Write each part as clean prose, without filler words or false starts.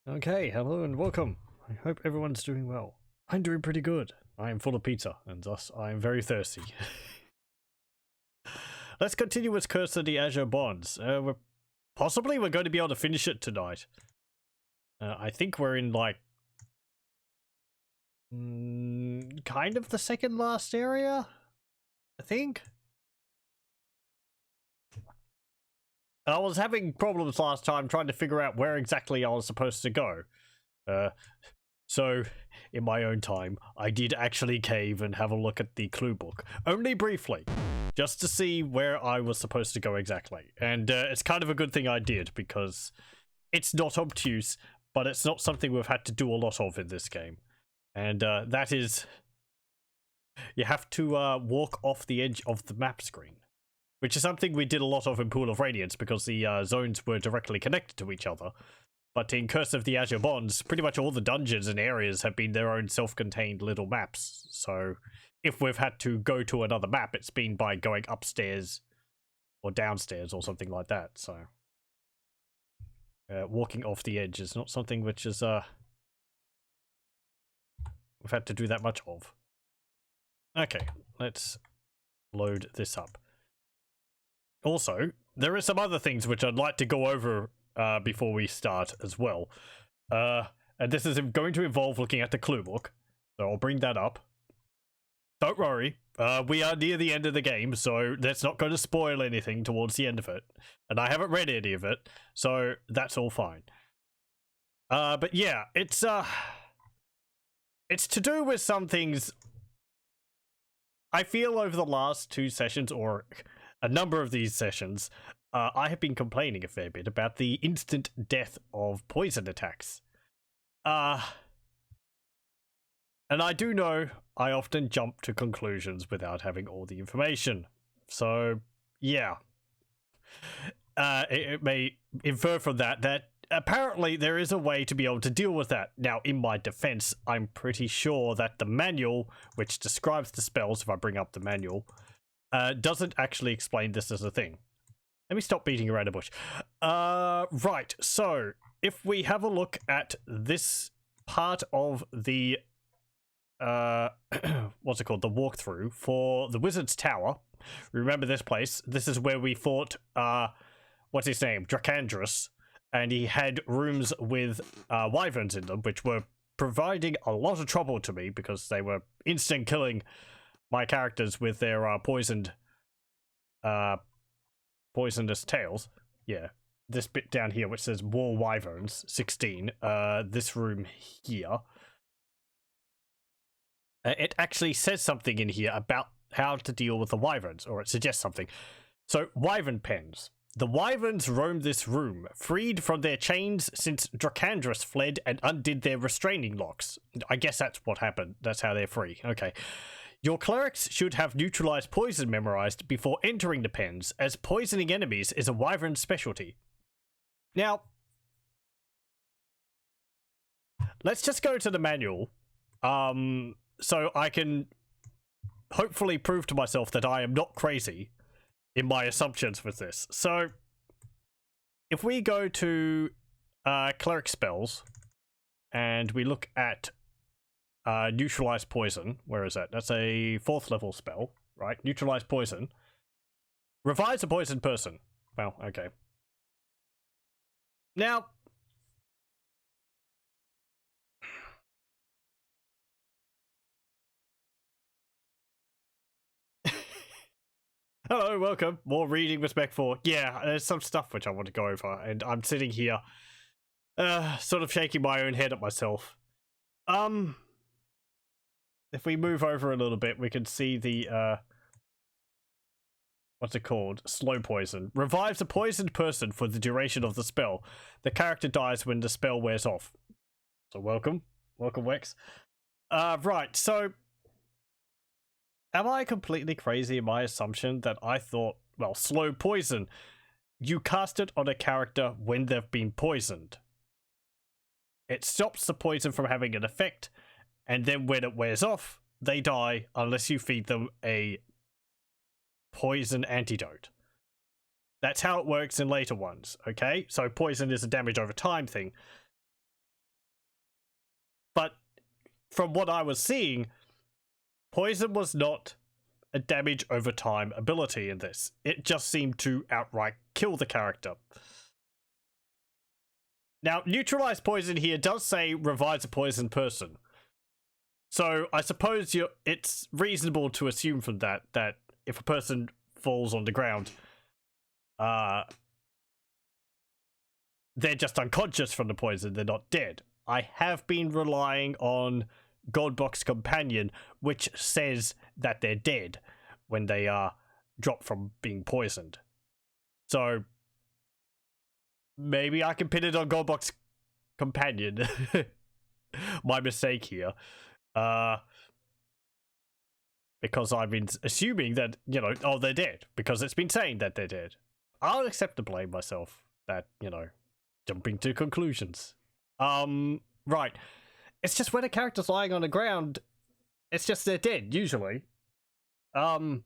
Okay, hello and welcome. I hope everyone's doing well. I'm doing pretty good. I am full of pizza, and thus I am very thirsty. Let's continue with Curse of the Azure Bonds. We're going to be able to finish it tonight. I think we're in like kind of the second last area, I think. I was having problems last time trying to figure out where exactly I was supposed to go. So, in my own time, I did actually cave and have a look at the clue book. Only briefly. Just to see where I was supposed to go exactly. And it's kind of a good thing I did, because it's not obtuse, but it's not something we've had to do a lot of in this game. And that is... You have to walk off the edge of the map screen. Which is something we did a lot of in Pool of Radiance, because the zones were directly connected to each other. But in Curse of the Azure Bonds, pretty much all the dungeons and areas have been their own self-contained little maps. So if we've had to go to another map, it's been by going upstairs or downstairs or something like that. So walking off the edge is not something which is we've had to do that much of. Okay, let's load this up. Also, there are some other things which I'd like to go over before we start as well. And this is going to involve looking at the clue book, so I'll bring that up. Don't worry, we are near the end of the game, so that's not going to spoil anything towards the end of it. And I haven't read any of it, so that's all fine. But yeah, it's to do with some things I feel over the last 2 sessions, or a number of these sessions, I have been complaining a fair bit about the instant death of poison attacks. And I do know I often jump to conclusions without having all the information. So, yeah. It may infer from that apparently there is a way to be able to deal with that. Now, in my defense, I'm pretty sure that the manual, which describes the spells, if I bring up the manual, doesn't actually explain this as a thing. Let me stop beating around the bush. Right, so if we have a look at this part of the what's it called? The walkthrough for the Wizard's Tower. Remember this place? This is where we fought what's his name? Dracandrus, and he had rooms with wyverns in them, which were providing a lot of trouble to me because they were instant killing my characters with their poisonous tails. Yeah, this bit down here which says War Wyverns 16, this room here, it actually says something in here about how to deal with the wyverns, or it suggests something. So, wyvern pens. The wyverns roam this room, freed from their chains since Dracandrus fled and undid their restraining locks. I guess that's what happened. That's how they're free. Okay. Your clerics should have neutralized poison memorized before entering the pens, as poisoning enemies is a wyvern specialty. Now, let's just go to the manual, so I can hopefully prove to myself that I am not crazy in my assumptions with this. So, if we go to cleric spells, and we look at neutralize poison. Where is that? That's a 4th level spell, right? Neutralize poison. Revives a poisoned person. Well, okay. Now, hello, welcome. More reading respect for. Yeah, there's some stuff which I want to go over, and I'm sitting here, sort of shaking my own head at myself. If we move over a little bit, we can see the, what's it called? Slow poison. Revives a poisoned person for the duration of the spell. The character dies when the spell wears off. So welcome. Welcome, Wex. Right, so... Am I completely crazy in my assumption that I thought, well, slow poison, you cast it on a character when they've been poisoned. It stops the poison from having an effect, and then when it wears off, they die unless you feed them a poison antidote. That's how it works in later ones, okay? So poison is a damage over time thing. from what I was seeing, poison was not a damage over time ability in this. It just seemed to outright kill the character. Now, neutralize poison here does say revives a poisoned person. So I suppose it's reasonable to assume from that if a person falls on the ground, they're just unconscious from the poison, they're not dead. I have been relying on Goldbox Companion, which says that they're dead when they are dropped from being poisoned. So maybe I can pin it on Goldbox Companion. My mistake here. Because I've been assuming that, oh, they're dead, because it's been saying that they're dead. I'll accept the blame myself, that, jumping to conclusions. Right. It's just when a character's lying on the ground, it's just they're dead, usually. I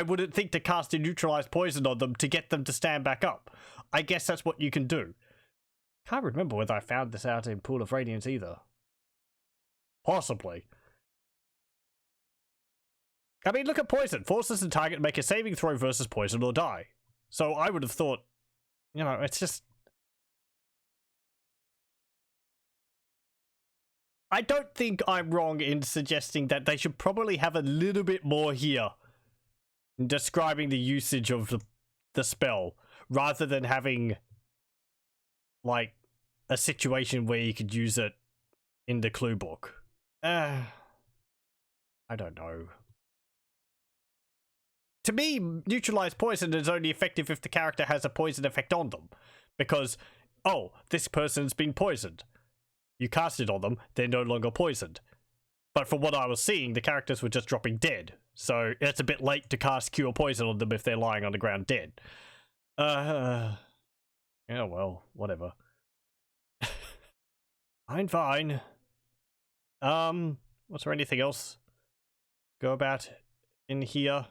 wouldn't think to cast a neutralized poison on them to get them to stand back up. I guess that's what you can do. Can't remember whether I found this out in Pool of Radiance either. Possibly. I mean, look at poison. Forces the target to make a saving throw versus poison or die. So I would have thought, it's just... I don't think I'm wrong in suggesting that they should probably have a little bit more here in describing the usage of the spell, rather than having, like, a situation where you could use it in the clue book. I don't know. To me, neutralize poison is only effective if the character has a poison effect on them. Because, oh, this person's been poisoned. You cast it on them, they're no longer poisoned. But from what I was seeing, the characters were just dropping dead. So it's a bit late to cast Cure Poison on them if they're lying on the ground dead. Yeah, well, whatever. Fine. Was there anything else go about in here?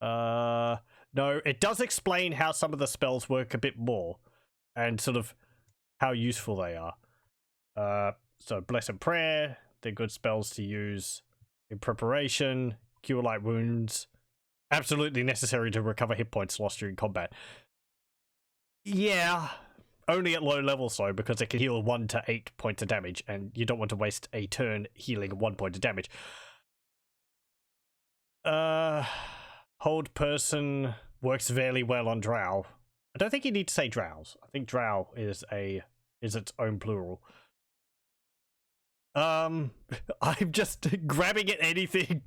No, it does explain how some of the spells work a bit more, and sort of how useful they are. So Blessed Prayer, they're good spells to use in preparation. Cure Light Wounds, absolutely necessary to recover hit points lost during combat. Yeah, only at low levels though, because it can heal 1 to 8 points of damage, and you don't want to waste a turn healing 1 point of damage. Hold Person works very well on Drow. I don't think you need to say Drows. I think Drow is its own plural. I'm just grabbing at anything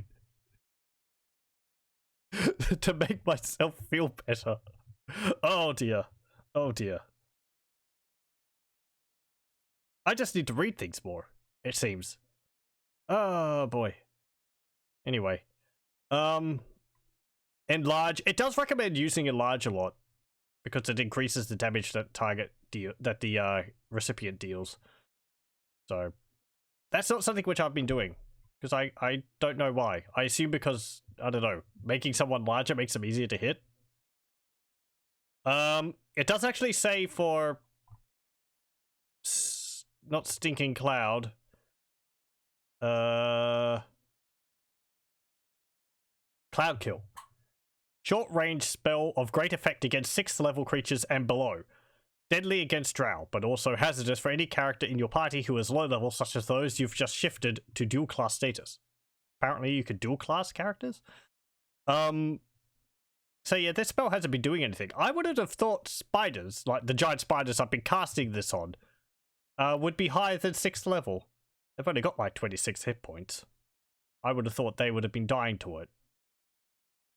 to make myself feel better. Oh dear. Oh dear. I just need to read things more, it seems. Oh boy. Anyway. Enlarge. It does recommend using Enlarge a lot, because it increases the damage that the recipient deals. So that's not something which I've been doing, because I don't know why. I assume because, I don't know, making someone larger makes them easier to hit. It does actually say for not Stinking Cloud. Cloud Kill. Short range spell of great effect against 6th level creatures and below. Deadly against Drow, but also hazardous for any character in your party who is low level, such as those you've just shifted to dual class status. Apparently you could dual class characters? So yeah, this spell hasn't been doing anything. I wouldn't have thought spiders, like the giant spiders I've been casting this on, would be higher than 6th level. They've only got like 26 hit points. I would have thought they would have been dying to it.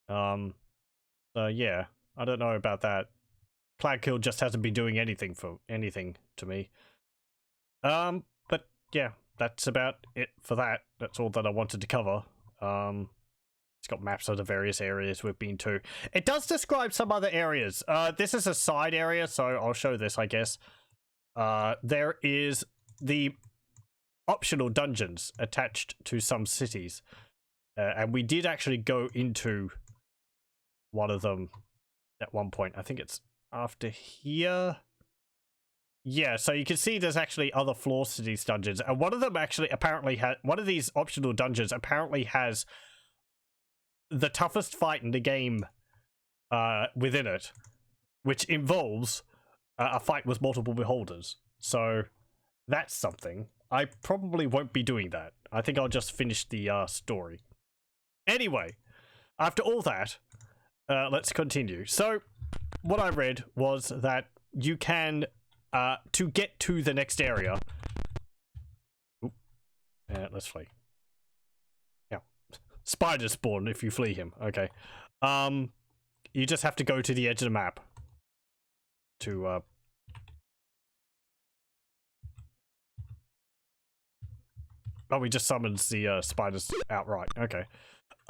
So yeah, I don't know about that. Cloud Kill just hasn't been doing anything to me. But yeah, that's about it for that. That's all that I wanted to cover. It's got maps of the various areas we've been to. It does describe some other areas. This is a side area, so I'll show this, I guess. There is the optional dungeons attached to some cities. And we did actually go into one of them at one point. I think it's after here. Yeah, so you can see there's actually other floors to these dungeons, and one of them actually apparently has one of these optional dungeons apparently has the toughest fight in the game within it, which involves a fight with multiple beholders. So that's something. I probably won't be doing that. I think I'll just finish the story. Anyway, after all that, let's continue. So what I read was that you can to get to the next area. Let's flee. Yeah, spiders spawn if you flee him. Okay. You just have to go to the edge of the map to oh, he just summons the spiders outright. Okay.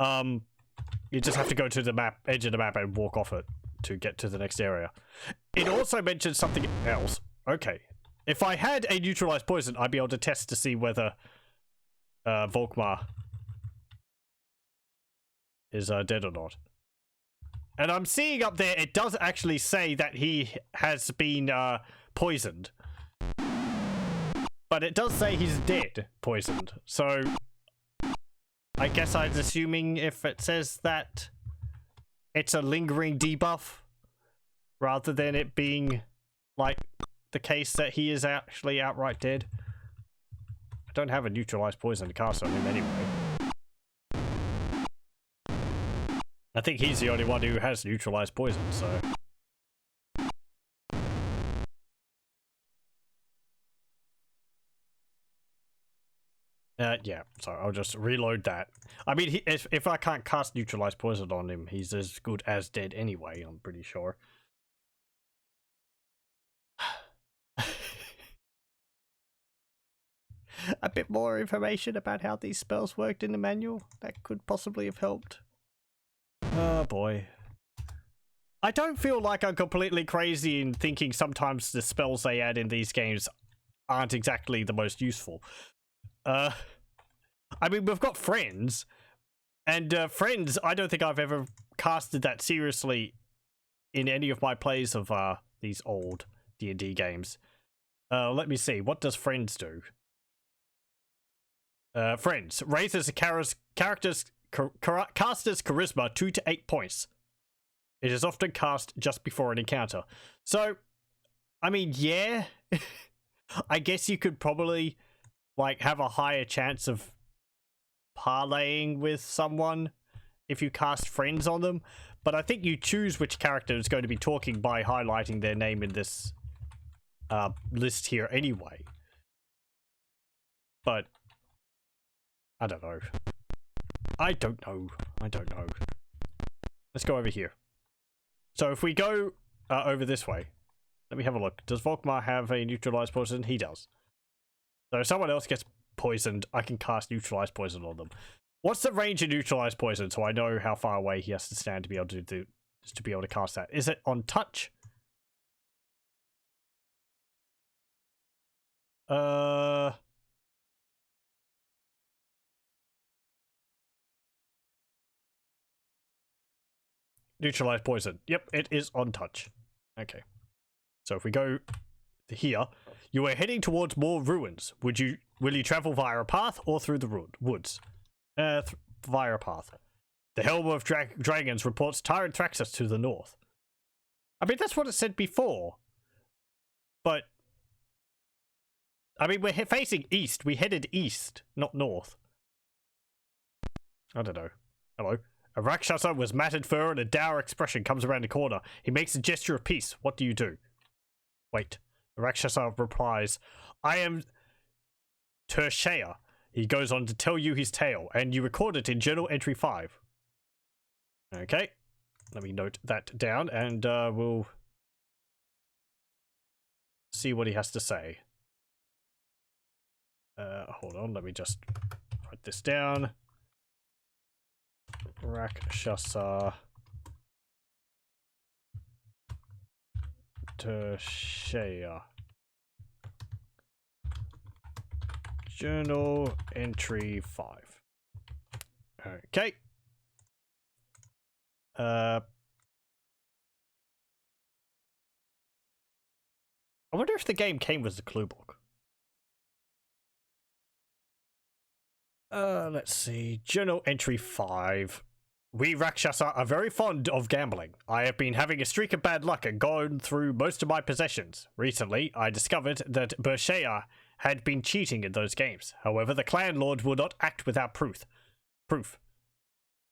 You just have to go to the map edge of the map and walk off it to get to the next area. It also mentioned something else. Okay. If I had a neutralized poison, I'd be able to test to see whether Volkmar is dead or not. And I'm seeing up there, it does actually say that he has been poisoned. But it does say he's dead, poisoned. So I guess I was assuming if it says that it's a lingering debuff, rather than it being like the case that he is actually outright dead. I don't have a neutralized poison to cast on him anyway. I think he's the only one who has neutralized poison, so... yeah, so I'll just reload that. I mean, if I can't cast neutralized poison on him, he's as good as dead anyway, I'm pretty sure. A bit more information about how these spells worked in the manual, that could possibly have helped. Oh boy. I don't feel like I'm completely crazy in thinking sometimes the spells they add in these games aren't exactly the most useful. I mean, we've got Friends, and Friends, I don't think I've ever casted that seriously in any of my plays of these old D&D games. Let me see, what does Friends do? Friends raises a caster's charisma 2 to 8 points. It is often cast just before an encounter. So, I mean, yeah, I guess you could probably like have a higher chance of parlaying with someone if you cast Friends on them, but I think you choose which character is going to be talking by highlighting their name in this list here anyway. But I don't know. I don't know. Let's go over here. So if we go over this way, let me have a look. Does Volkmar have a neutralized poison? He does. So if someone else gets poisoned, I can cast neutralized poison on them. What's the range of neutralized poison so I know how far away he has to stand to be able to cast that? Is it on touch? Neutralized poison. Yep, it is on touch. Okay. So if we go here, you are heading towards more ruins. Will you travel via a path or through the woods? Via a path. The Helm of Dragons reports Tyrant Thraxus to the north. I mean, that's what it said before. But I mean, we're facing east. We headed east, not north. I don't know. Hello. A Rakshasa with matted fur and a dour expression comes around the corner. He makes a gesture of peace. What do you do? Wait. The Rakshasa replies, I am Tershea. He goes on to tell you his tale, and you record it in Journal Entry 5. Okay. Let me note that down, and we'll see what he has to say. Hold on, let me just write this down. Rakshasa Tershea. Journal Entry 5. Okay. I wonder if the game came with the clue book. Let's see. Journal entry 5. We Rakshasa are very fond of gambling. I have been having a streak of bad luck and gone through most of my possessions. Recently, I discovered that Bershea had been cheating in those games. However, the clan lord will not act without proof.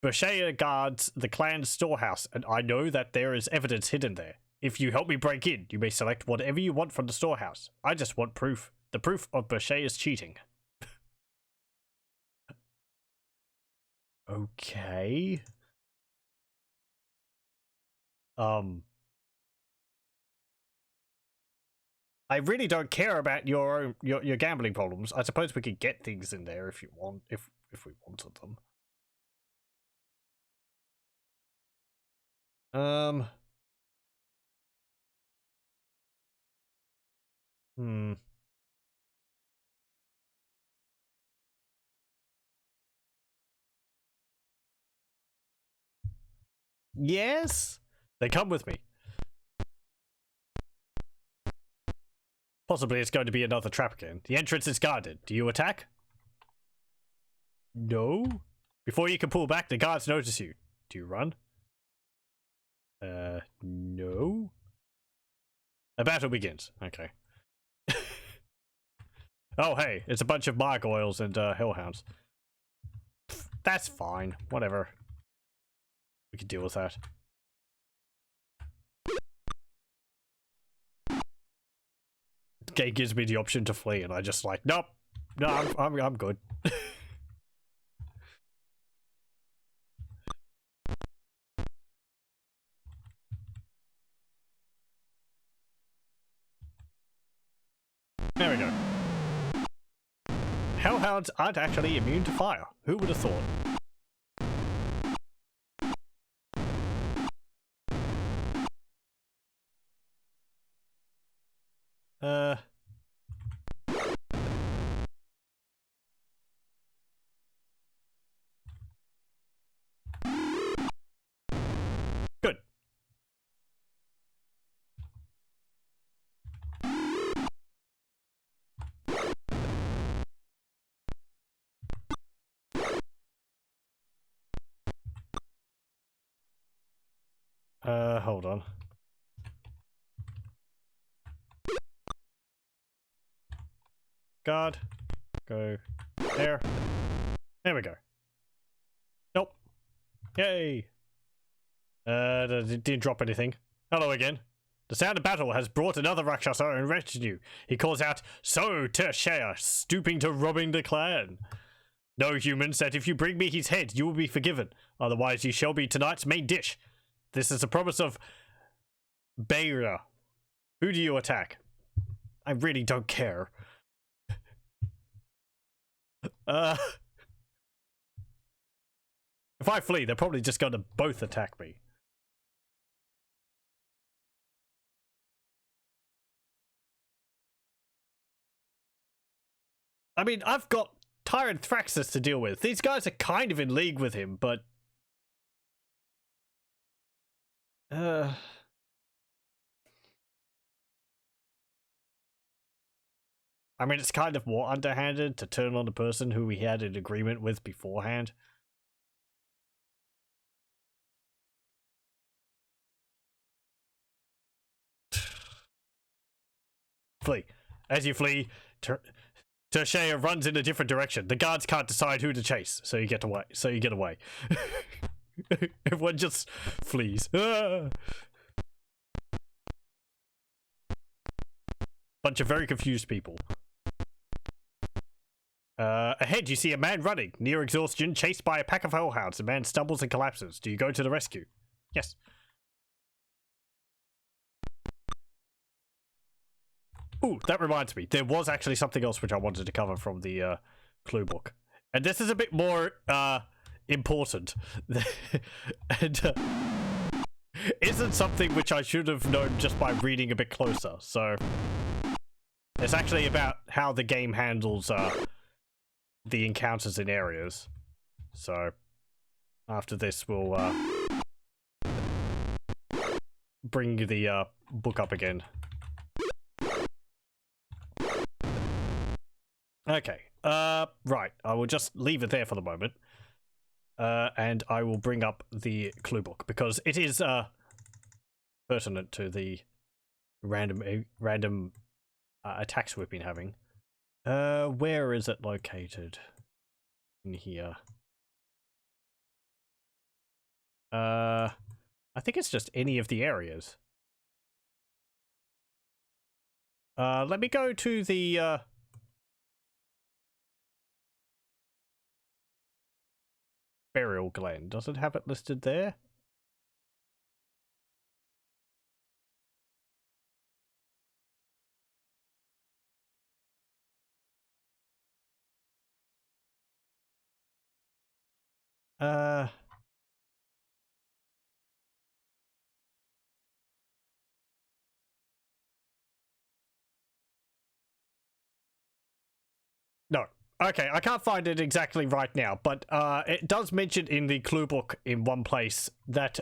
Bershea guards the clan's storehouse, and I know that there is evidence hidden there. If you help me break in, you may select whatever you want from the storehouse. I just want proof. The proof of Bershea's cheating. Okay. I really don't care about your gambling problems. I suppose we could get things in there if you want, if we wanted them. Yes? They come with me. Possibly it's going to be another trap again. The entrance is guarded. Do you attack? No? Before you can pull back, the guards notice you. Do you run? No? A battle begins. Okay. Oh, hey, it's a bunch of gargoyles and hellhounds. That's fine. Whatever. We can deal with that. The game gives me the option to flee, and I just like, nope. No, I'm good. There we go. Hellhounds aren't actually immune to fire. Who would have thought? Good. Hold on. God. Go there. There we go. Nope. Yay. Didn't drop anything. Hello again. The sound of battle has brought another Rakshasa and retinue. He calls out, "So, Tershea, stooping to robbing the clan. Know, humans, that if you bring me his head, you will be forgiven. Otherwise, you shall be tonight's main dish. This is a promise of Belegar. Who do you attack?" I really don't care. If I flee, they're probably just gonna both attack me. I mean, I've got Tyrant Thraxus to deal with. These guys are kind of in league with him, but... I mean, it's kind of more underhanded to turn on the person who we had an agreement with beforehand. Flee. As you flee, Tershea runs in a different direction. The guards can't decide who to chase, so you get away. Everyone just flees. Ah! Bunch of very confused people. Ahead, you see a man running, near exhaustion, chased by a pack of hellhounds. The man stumbles and collapses. Do you go to the rescue? Yes. Ooh, that reminds me. There was actually something else which I wanted to cover from the clue book. And this is a bit more important. And isn't something which I should have known just by reading a bit closer. So it's actually about how the game handles the encounters in areas. So after this, we'll bring the book up again. Okay. Right. I will just leave it there for the moment. And I will bring up the clue book because it is pertinent to the random attacks we've been having. Where is it located? In here. I think it's just any of the areas. Let me go to the Burial Glen. Does it have it listed there? No. Okay, I can't find it exactly right now, but it does mention in the clue book in one place that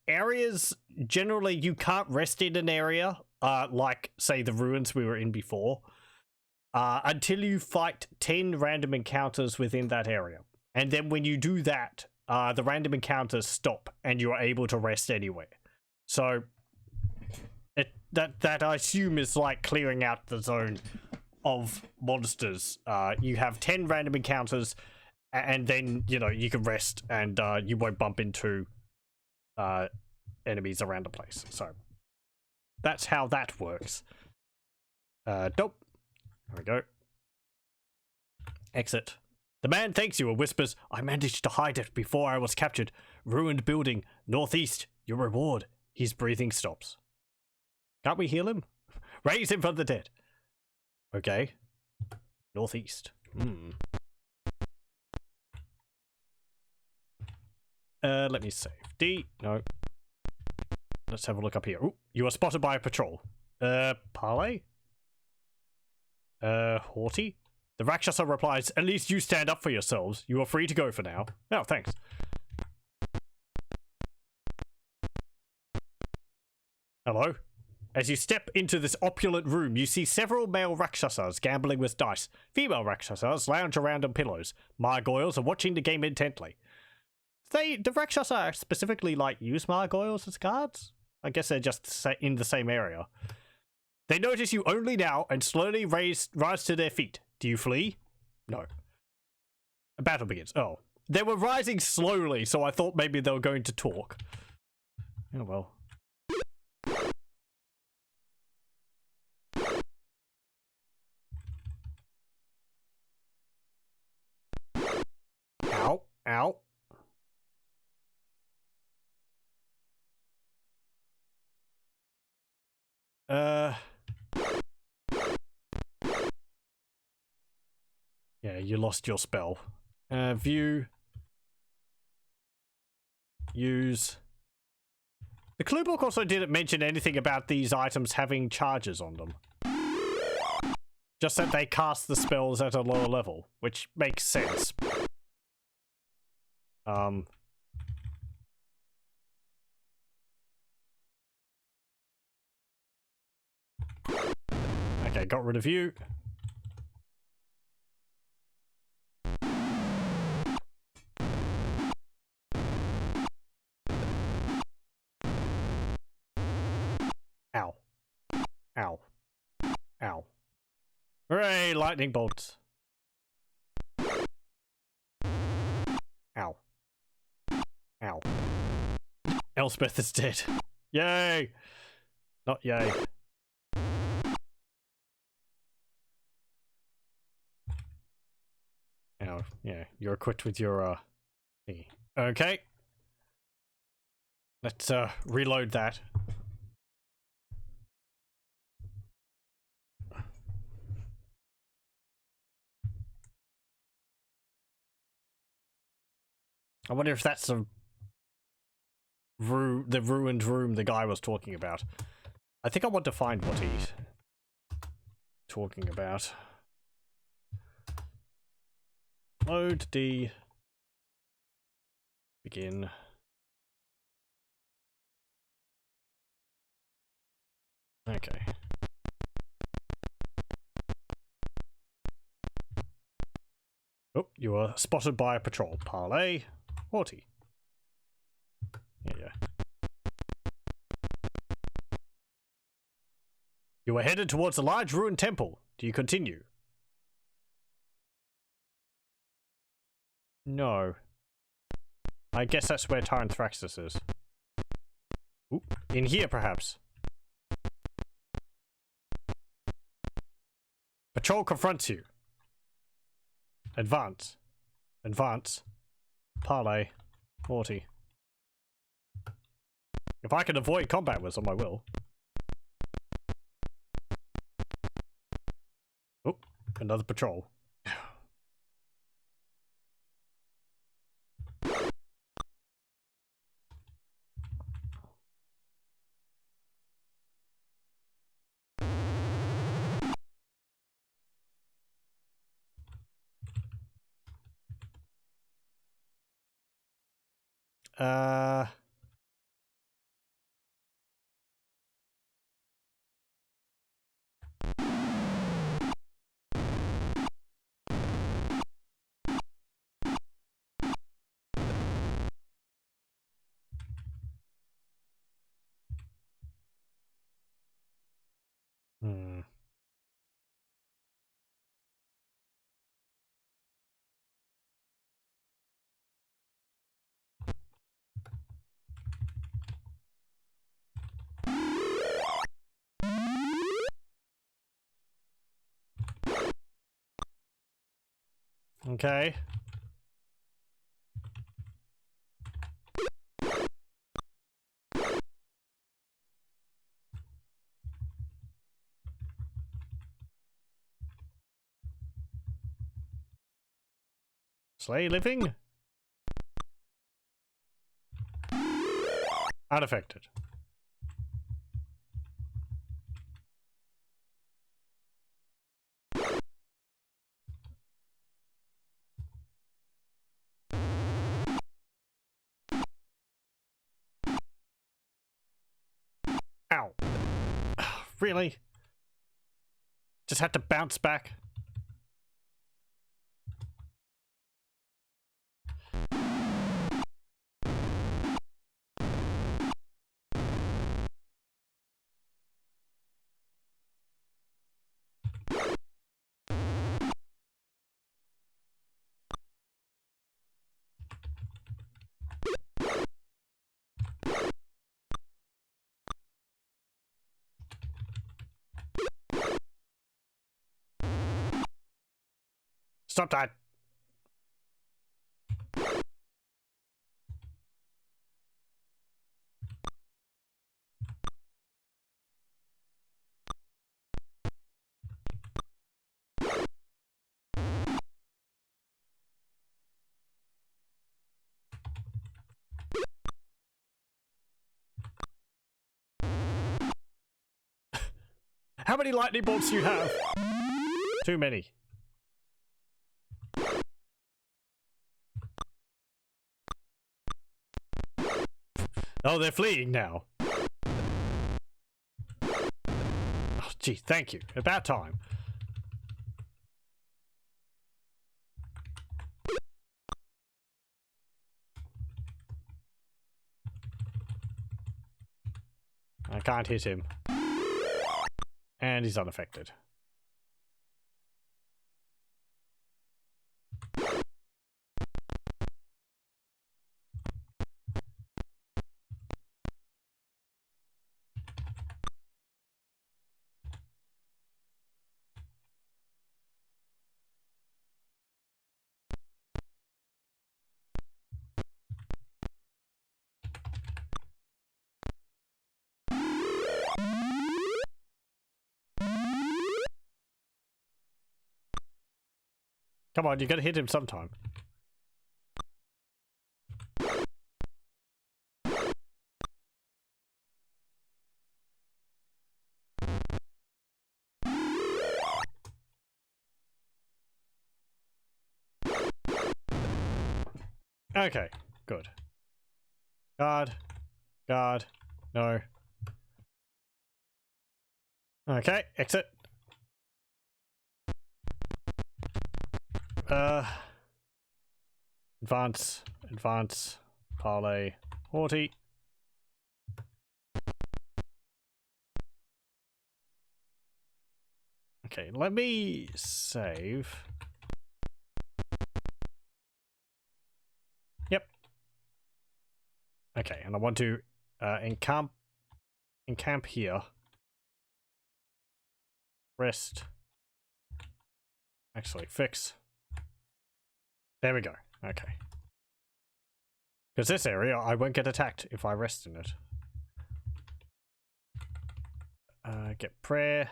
areas, generally you can't rest in an area, like, say, the ruins we were in before, until you fight 10 random encounters within that area. And then when you do that, the random encounters stop and you are able to rest anywhere. So, that I assume is like clearing out the zone of monsters. You have 10 random encounters, and then, you know, you can rest and you won't bump into enemies around the place. So, that's how that works. Nope. There we go. Exit. The man thanks you and whispers, I managed to hide it before I was captured. Ruined building, northeast, your reward. His breathing stops. Can't we heal him? Raise him from the dead. Okay. Northeast. Let me save. D. No. Let's have a look up here. Ooh, you are spotted by a patrol. Parley? Haughty? The Rakshasa replies, at least you stand up for yourselves. You are free to go for now. Oh, thanks. Hello? As you step into this opulent room, you see several male Rakshasas gambling with dice. Female Rakshasas lounge around on pillows. Margoyles are watching the game intently. The Rakshasa specifically, like, use Margoyles as cards? I guess they're just in the same area. They notice you only now and slowly rise to their feet. Do you flee? No. A battle begins. Oh. They were rising slowly, so I thought maybe they were going to talk. Oh well. Ow. Ow. Yeah, you lost your spell. View. Use. The clue book also didn't mention anything about these items having charges on them. Just that they cast the spells at a lower level, which makes sense. Okay, got rid of you. Ow. Ow. Ow. Hooray, lightning bolts. Ow. Ow. Elspeth is dead. Yay! Not yay. Ow. Yeah, you're equipped with your, thingy. Okay. Let's, reload that. I wonder if that's the ruined room the guy was talking about. I think I want to find what he's talking about. Load D. Begin. Okay. Oh, you were spotted by a patrol. Parley. 40. Yeah. You were headed towards a large ruined temple. Do you continue? No. I guess that's where Tyrant Thraxus is. Ooh, in here, perhaps. Patrol confronts you. Advance. Advance. Parley. 40. If I can avoid combat with them, I will. Oh, another patrol. Uh... Hmm. Okay. Slay living? Unaffected. Ow. Really? Just had to bounce back. Stop that. How many lightning bolts do you have? Too many. Oh, they're fleeing now. Oh, gee, thank you. About time. I can't hit him. And he's unaffected. Come on, you gotta hit him sometime. Okay, good. Guard. Guard. No. Okay, exit. Advance, advance, parley, haughty. Okay, let me save. Yep. Okay, and I want to encamp here. Rest. Actually, fix. There we go. Okay. Because this area, I won't get attacked if I rest in it. Get prayer.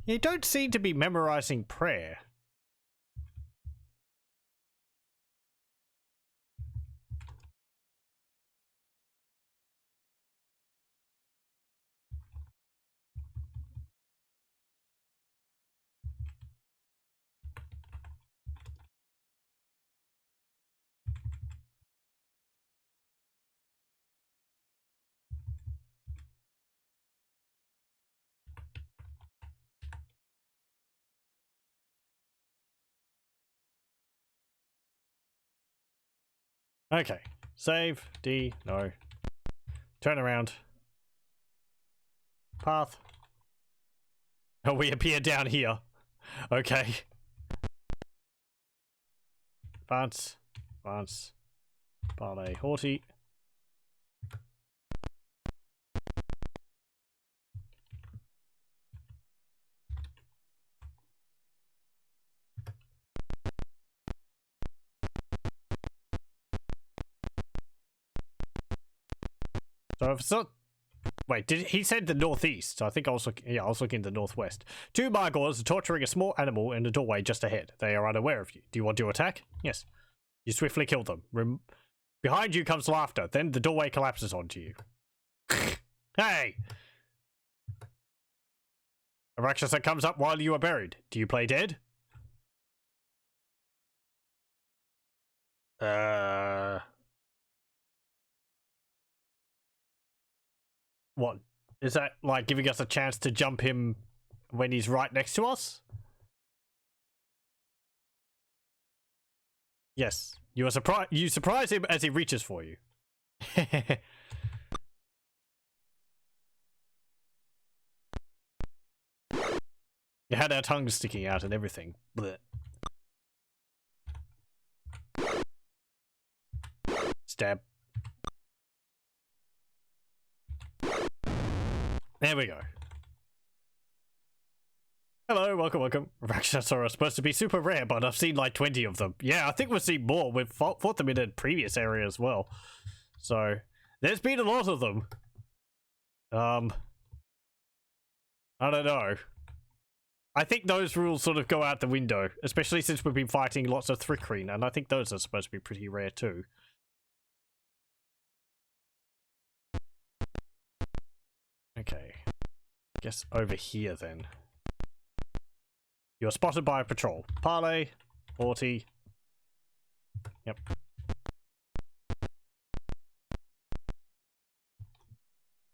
You don't seem to be memorizing prayer. Okay. Save. D. No. Turn around. Path. Oh, we appear down here. Okay. Advance. Advance. Parley. Haughty. So if it's not... Wait, did he said the northeast? I think I was looking... Yeah, I was looking the northwest. 2 Margors are torturing a small animal in the doorway just ahead. They are unaware of you. Do you want to attack? Yes. You swiftly kill them. Behind you comes laughter. Then the doorway collapses onto you. Hey! A Rakshasa comes up while you are buried. Do you play dead? What? Is that like giving us a chance to jump him when he's right next to us? Yes. You surprise him as he reaches for you. You had our tongues sticking out and everything. Blech. Stab. There we go. Hello, welcome, welcome. Rakshasa are supposed to be super rare, but I've seen like 20 of them. Yeah, I think we've seen more. We've fought them in a previous area as well. So, there's been a lot of them. I don't know. I think those rules sort of go out the window, especially since we've been fighting lots of Thrikreen, and I think those are supposed to be pretty rare too. Okay. Guess over here then. You're spotted by a patrol. Parley, haughty. Yep.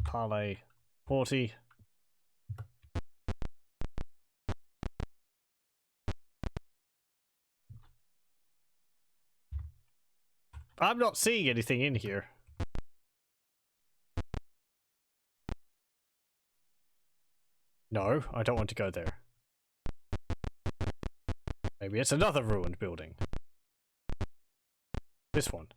Parley, haughty. I'm not seeing anything in here. No, I don't want to go there. Maybe it's another ruined building. This one.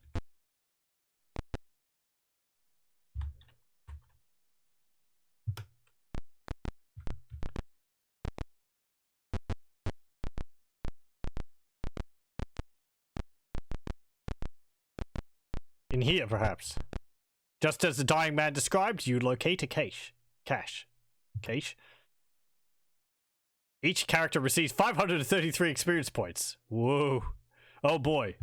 In here, perhaps. Just as the dying man described, you locate a cache. Cache. Each character receives 533 experience points. Whoa. Oh boy.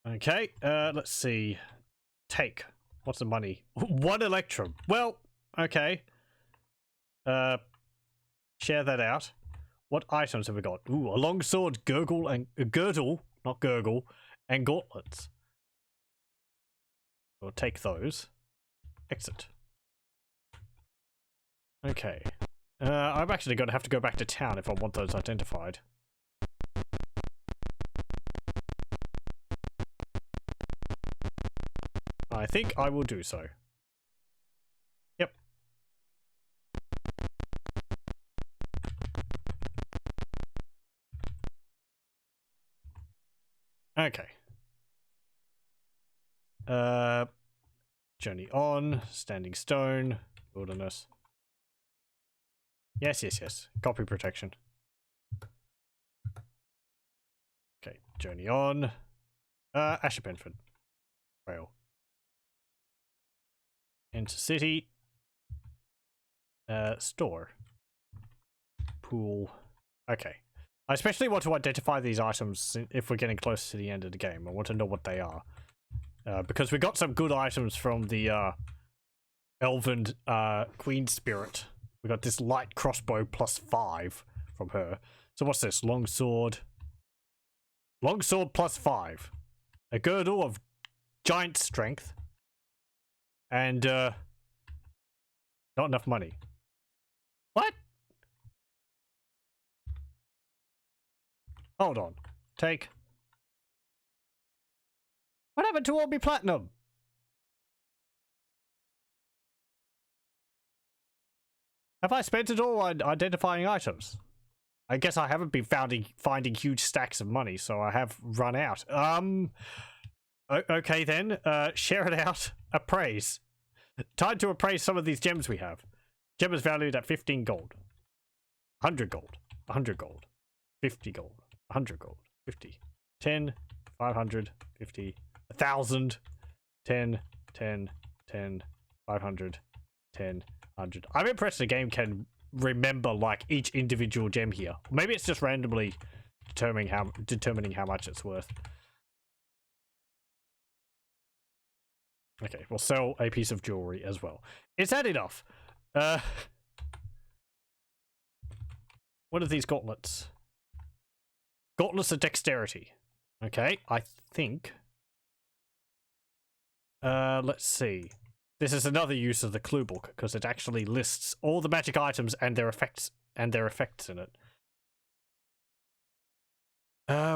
Okay, let's see. Take. What's the money? 1 electrum. Well, okay. Share that out. What items have we got? Ooh, a long sword, girdle, not gurgle, and gauntlets. We'll take those. Exit. Okay. I'm actually going to have to go back to town if I want those identified. I think I will do so. Yep. Okay. Journey on, standing stone, wilderness. Yes, yes, yes. Copy protection. Okay, journey on. Asher Penford. Rail. Enter city. Store. Pool. Okay. I especially want to identify these items if we're getting close to the end of the game. I want to know what they are. Because we got some good items from the Elven Queen Spirit. We got this light crossbow +5 from her. So what's this? Longsword. Longsword +5. A girdle of giant strength. And not enough money. What? Hold on. Take. What happened to all my platinum? Have I spent it all on identifying items? I guess I haven't been finding huge stacks of money, so I have run out. Okay then. Share it out. Appraise. Time to appraise some of these gems we have. Gem is valued at 15 gold. 100 gold. 100 gold. 50 gold. 100 gold. 50. 10. 500. 50. 1,000. 10. 10. 10. 500. 10. 100. I'm impressed the game can remember like each individual gem here. Maybe it's just randomly determining how much it's worth. Okay, we'll sell a piece of jewelry as well. Is that enough? What are these gauntlets? Gauntlets of dexterity. Okay, I think. Let's see. This is another use of the clue book because it actually lists all the magic items and their effects in it.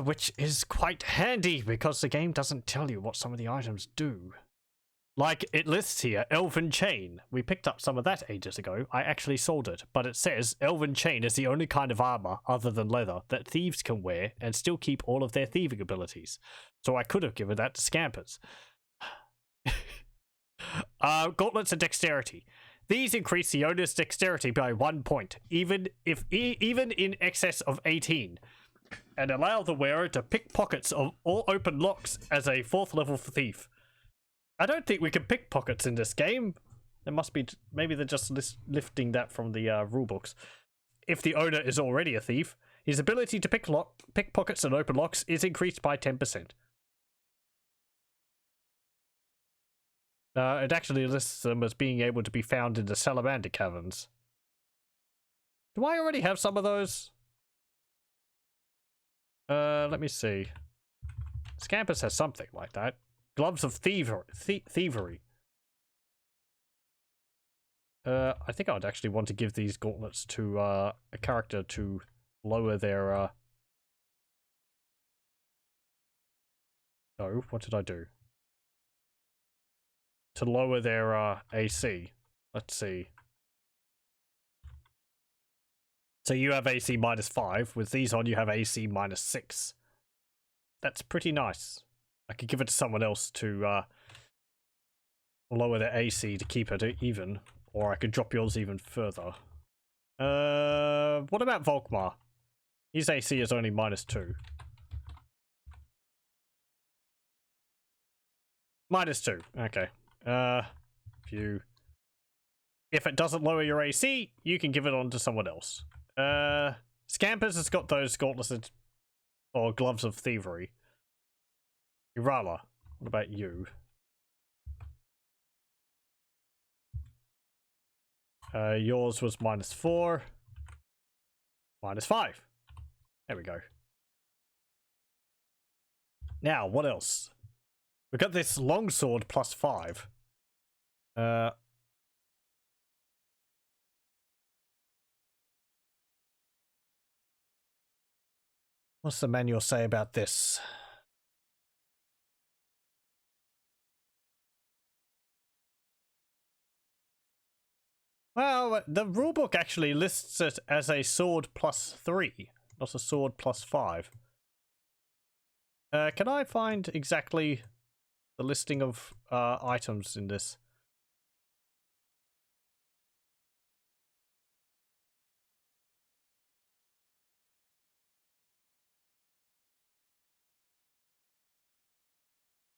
Which is quite handy because the game doesn't tell you what some of the items do. Like, it lists here, Elven Chain. We picked up some of that ages ago. I actually sold it, but it says Elven Chain is the only kind of armor, other than leather, that thieves can wear and still keep all of their thieving abilities. So I could have given that to Scampers. Gauntlets of Dexterity. These increase the owner's dexterity by 1 point, even in excess of 18, and allow the wearer to pick pockets of all open locks as a 4th level thief. I don't think we can pick pockets in this game. There must be, maybe they're just lifting that from the rulebooks. If the owner is already a thief, his ability to pick pockets and open locks is increased by 10%. It actually lists them as being able to be found in the Salamander Caverns. Do I already have some of those? Let me see. Scampers has something like that. Gloves of thievery. I think I'd actually want to give these gauntlets to a character to lower their No, what did I do? To lower their AC. Let's see. So you have AC -5. With these on, you have AC -6. That's pretty nice. I could give it to someone else to lower their AC to keep it even, or I could drop yours even further. What about Volkmar? His AC is only -2. -2. Okay. If it doesn't lower your AC, you can give it on to someone else. Scampers has got those gauntlets or gloves of thievery. Erala, what about you? Yours was -4. -5. There we go. Now, what else? We've got this longsword +5. What's the manual say about this? Well, the rulebook actually lists it as a sword +3, not a sword +5. Can I find exactly the listing of items in this?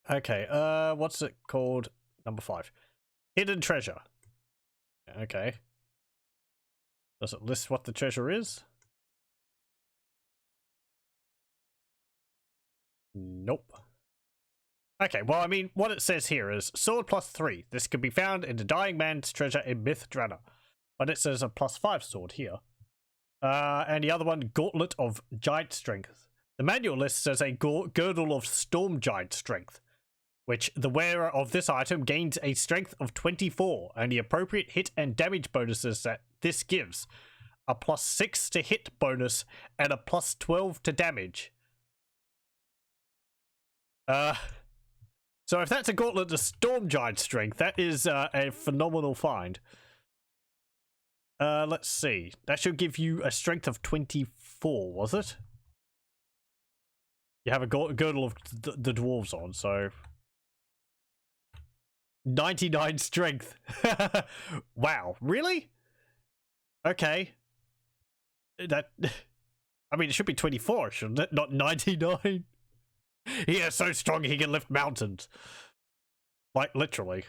Okay, what's it called? Number 5. Hidden treasure. Okay. Does it list what the treasure is? Nope. Okay, well, I mean, what it says here is sword +3. This could be found in the Dying Man's treasure in Myth Drana. But it says a +5 sword here. And the other one, Gauntlet of Giant Strength. The manual list says a Girdle of Storm Giant Strength, which the wearer of this item gains a strength of 24, and the appropriate hit and damage bonuses that this gives. A +6 to hit bonus, and a +12 to damage. So if that's a Gauntlet of Storm Giant Strength, that is a phenomenal find. Let's see. That should give you a strength of 24, was it? You have a girdle of the dwarves on, so 99 strength. Wow, really? Okay. That, I mean, it should be 24, shouldn't it? Not 99. He is so strong he can lift mountains. Like, literally.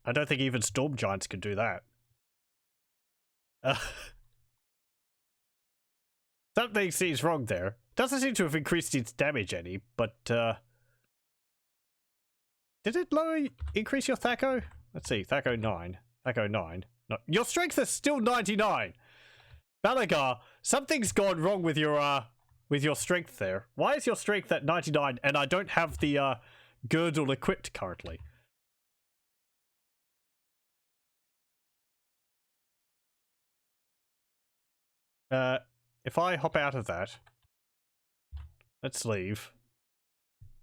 I don't think even storm giants can do that. Something seems wrong there. Doesn't seem to have increased its damage any, but did it increase your Thaco? Let's see, Thaco 9. Thaco 9. No, your strength is still 99. Belegar, something's gone wrong with your strength there. Why is your strength at 99 and I don't have the girdle equipped currently? If I hop out of that, let's leave.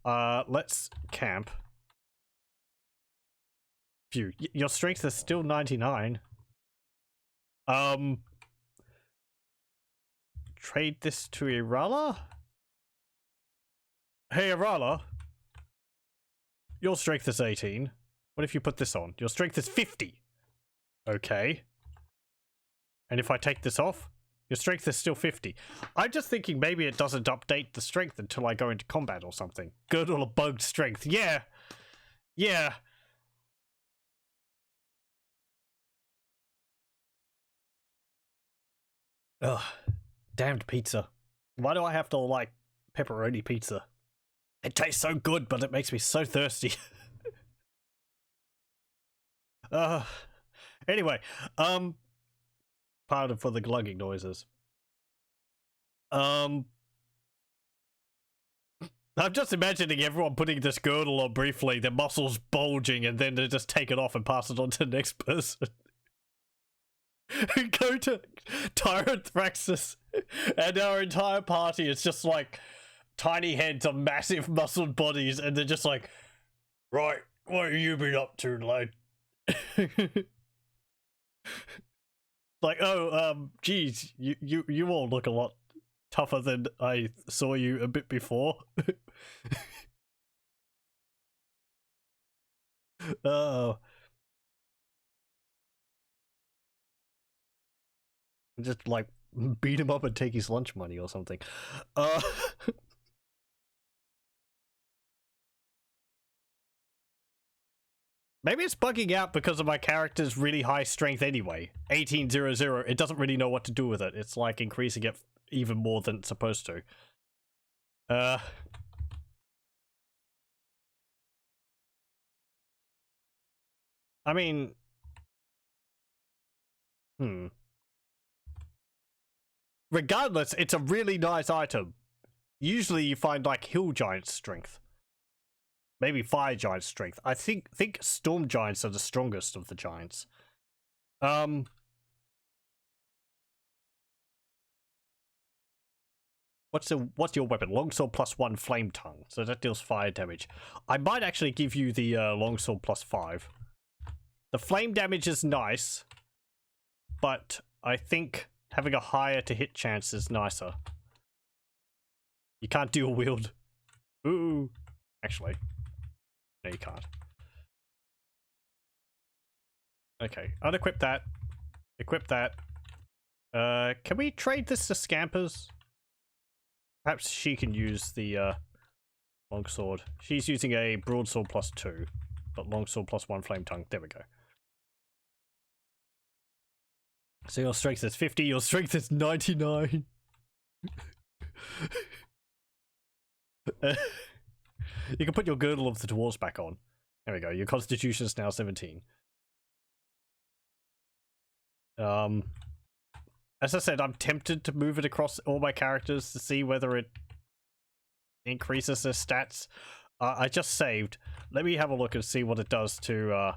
Let's camp. Phew, your strength is still 99. Trade this to Erala? Hey, Erala. Your strength is 18. What if you put this on? Your strength is 50. Okay. And if I take this off? Your strength is still 50. I'm just thinking maybe it doesn't update the strength until I go into combat or something. Girdle of bugged strength. Yeah. Yeah. Ugh. Damned pizza. Why do I have to like pepperoni pizza? It tastes so good, but it makes me so thirsty. Anyway, pardon for the glugging noises. I'm just imagining everyone putting this girdle on briefly, their muscles bulging, and then they just take it off and pass it on to the next person. Go to Tyrant Thraxus, and our entire party is just like tiny heads on massive muscled bodies, and they're just like, right, what have you been up to, lad? Like, oh, geez, you all look a lot tougher than I saw you a bit before. Oh. Just like beat him up and take his lunch money or something. Maybe it's bugging out because of my character's really high strength anyway. 1800, it doesn't really know what to do with it. It's like increasing it even more than it's supposed to. I mean... Regardless, it's a really nice item. Usually you find like hill giant strength. Maybe fire giant strength. I think storm giants are the strongest of the giants. What's your weapon? Longsword +1 flame tongue. So that deals fire damage. I might actually give you the longsword +5. The flame damage is nice, but I think having a higher to hit chance is nicer. You can't dual wield. Ooh. Actually. No, you can't. Okay, unequip that. Equip that. Can we trade this to Scampers? Perhaps she can use the longsword. She's using a broadsword +2, but longsword +1 flame tongue. There we go. So your strength is 50, your strength is 99. You can put your girdle of the dwarves back on. There we go. Your constitution is now 17. As I said, I'm tempted to move it across all my characters to see whether it increases their stats. I just saved. Let me have a look and see what it does to,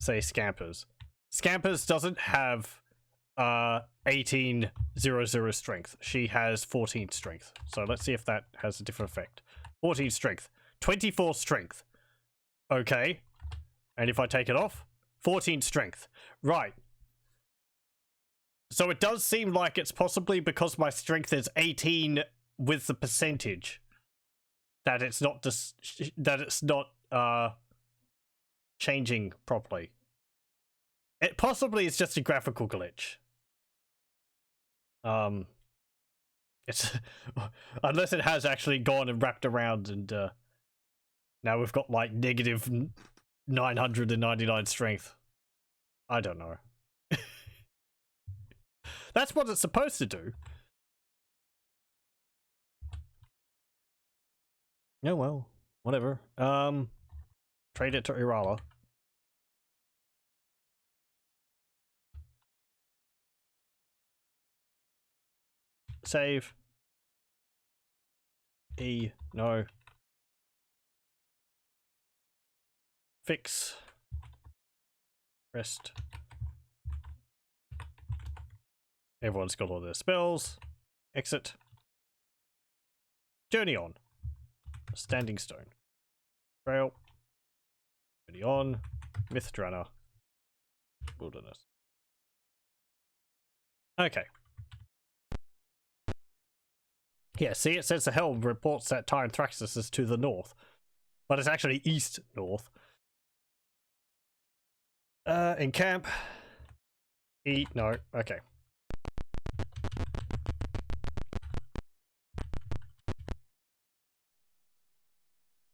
say, Scampers. Scampers doesn't have 1800 strength. She has 14 strength. So let's see if that has a different effect. 14 strength. 24 strength. Okay. And if I take it off? 14 strength. Right. So it does seem like it's possibly because my strength is 18 with the percentage that it's not changing properly. It possibly is just a graphical glitch. It's unless it has actually gone and wrapped around and now we've got like negative 999 strength. I don't know. That's what it's supposed to do. Oh well, whatever. Trade it to Erala. Save. E, no. Fix. Rest. Everyone's got all their spells. Exit. Journey on. Standing stone. Trail. Journey on. Mithdrana. Wilderness. Okay. Yeah, see, it says the helm reports that Tyre Thraxus is to the north. But it's actually east-north. In camp. E, no, okay.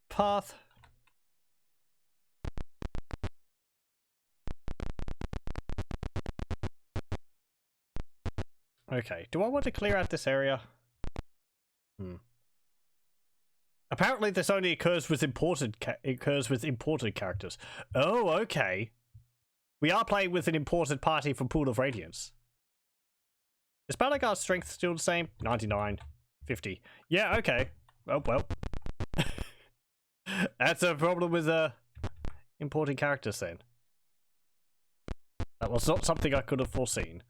Path. Okay, do I want to clear out this area? Apparently this only occurs with imported characters. Oh, okay. We are playing with an imported party from Pool of Radiance. Is Belegar's strength still the same? 99. 50. Yeah, okay. Oh, well. That's a problem with importing characters then. That was not something I could have foreseen.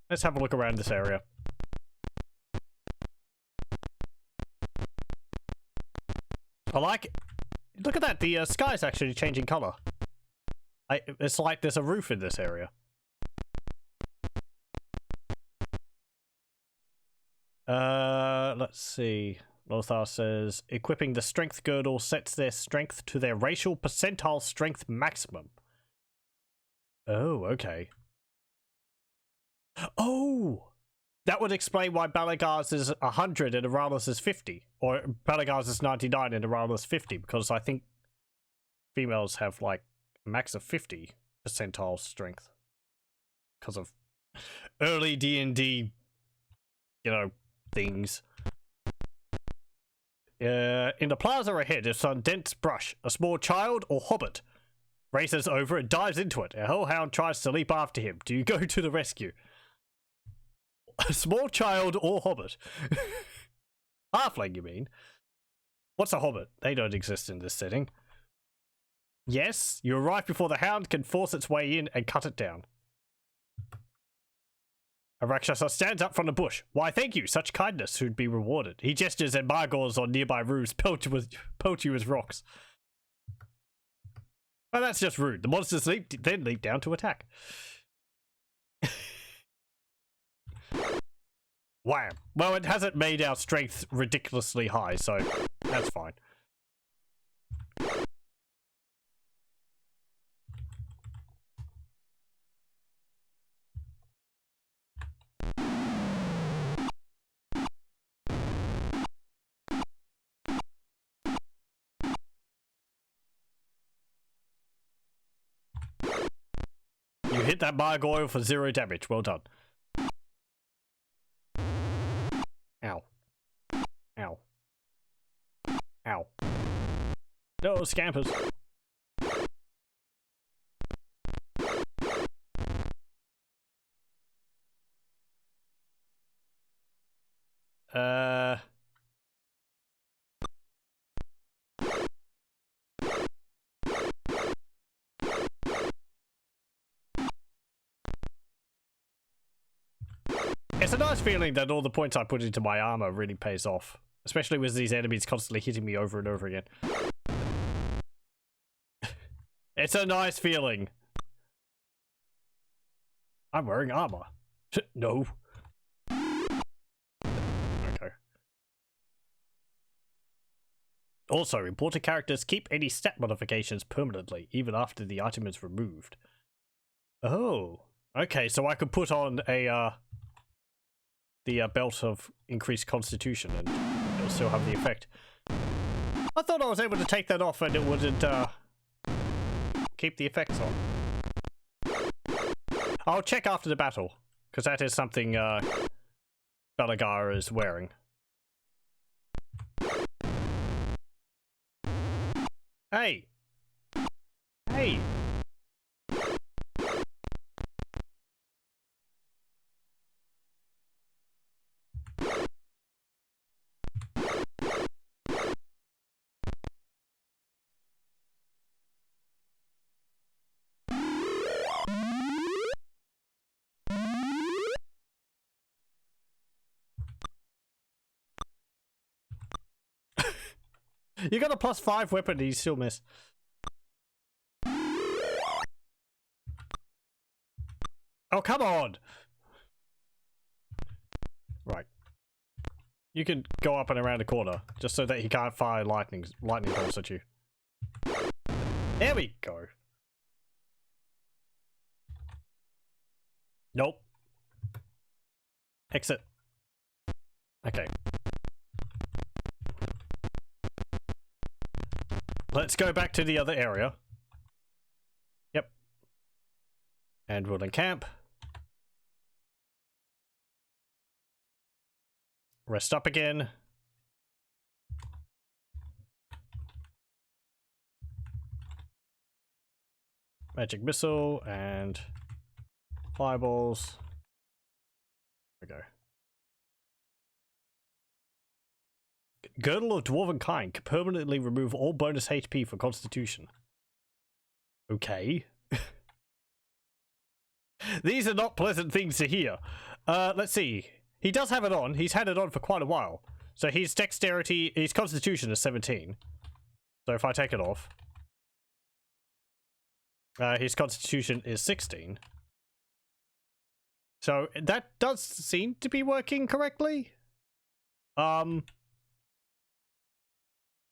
Let's have a look around this area. I like it. Look at that, the sky's actually changing color. It's like there's a roof in this area. Let's see. Lothar says, equipping the strength girdle sets their strength to their racial percentile strength maximum. Oh, okay. Oh! That would explain why Belegar's is 100 and Erala's is 50. Or Belegar's is 99 and Erala's 50, because I think females have like a max of 50 percentile strength. Because of early D&D, you know, things. In the plaza ahead is some dense brush. A small child or hobbit races over and dives into it. A hellhound tries to leap after him. Do you go to the rescue? A small child or hobbit? Halfling, you mean? What's a hobbit? They don't exist in this setting. Yes, you arrive before the hound can force its way in and cut it down. A Rakshasa stands up from the bush. Why, thank you. Such kindness should be rewarded. He gestures and Margors on nearby roofs pelt you with rocks. Well, that's just rude. The monsters then leap down to attack. Wham. Well, it hasn't made our strength ridiculously high, so that's fine. You hit that Margoyle for 0 damage. Well done. Ow. Ow. Ow. No, Scampers. It's a nice feeling that all the points I put into my armor really pays off. Especially with these enemies constantly hitting me over and over again. It's a nice feeling. I'm wearing armor. No. Okay. Also, imported characters keep any stat modifications permanently, even after the item is removed. Oh. Okay, so I could put on a, the belt of increased constitution and it'll still have the effect. I thought I was able to take that off and it wouldn't, keep the effects on. I'll check after the battle, because that is something, Belegar is wearing. Hey! Hey! You got a +5 weapon and you still miss. Oh, come on! Right. You can go up and around the corner, just so that he can't fire lightning bolts at you. There we go. Nope. Exit. Okay. Let's go back to the other area. Yep. And we'll encamp. Rest up again. Magic missile and fireballs. There we go. Girdle of Dwarven Kind can permanently remove all bonus HP for Constitution. Okay. These are not pleasant things to hear. Let's see. He does have it on. He's had it on for quite a while. So his dexterity, his Constitution is 17. So if I take it off, his Constitution is 16. So that does seem to be working correctly.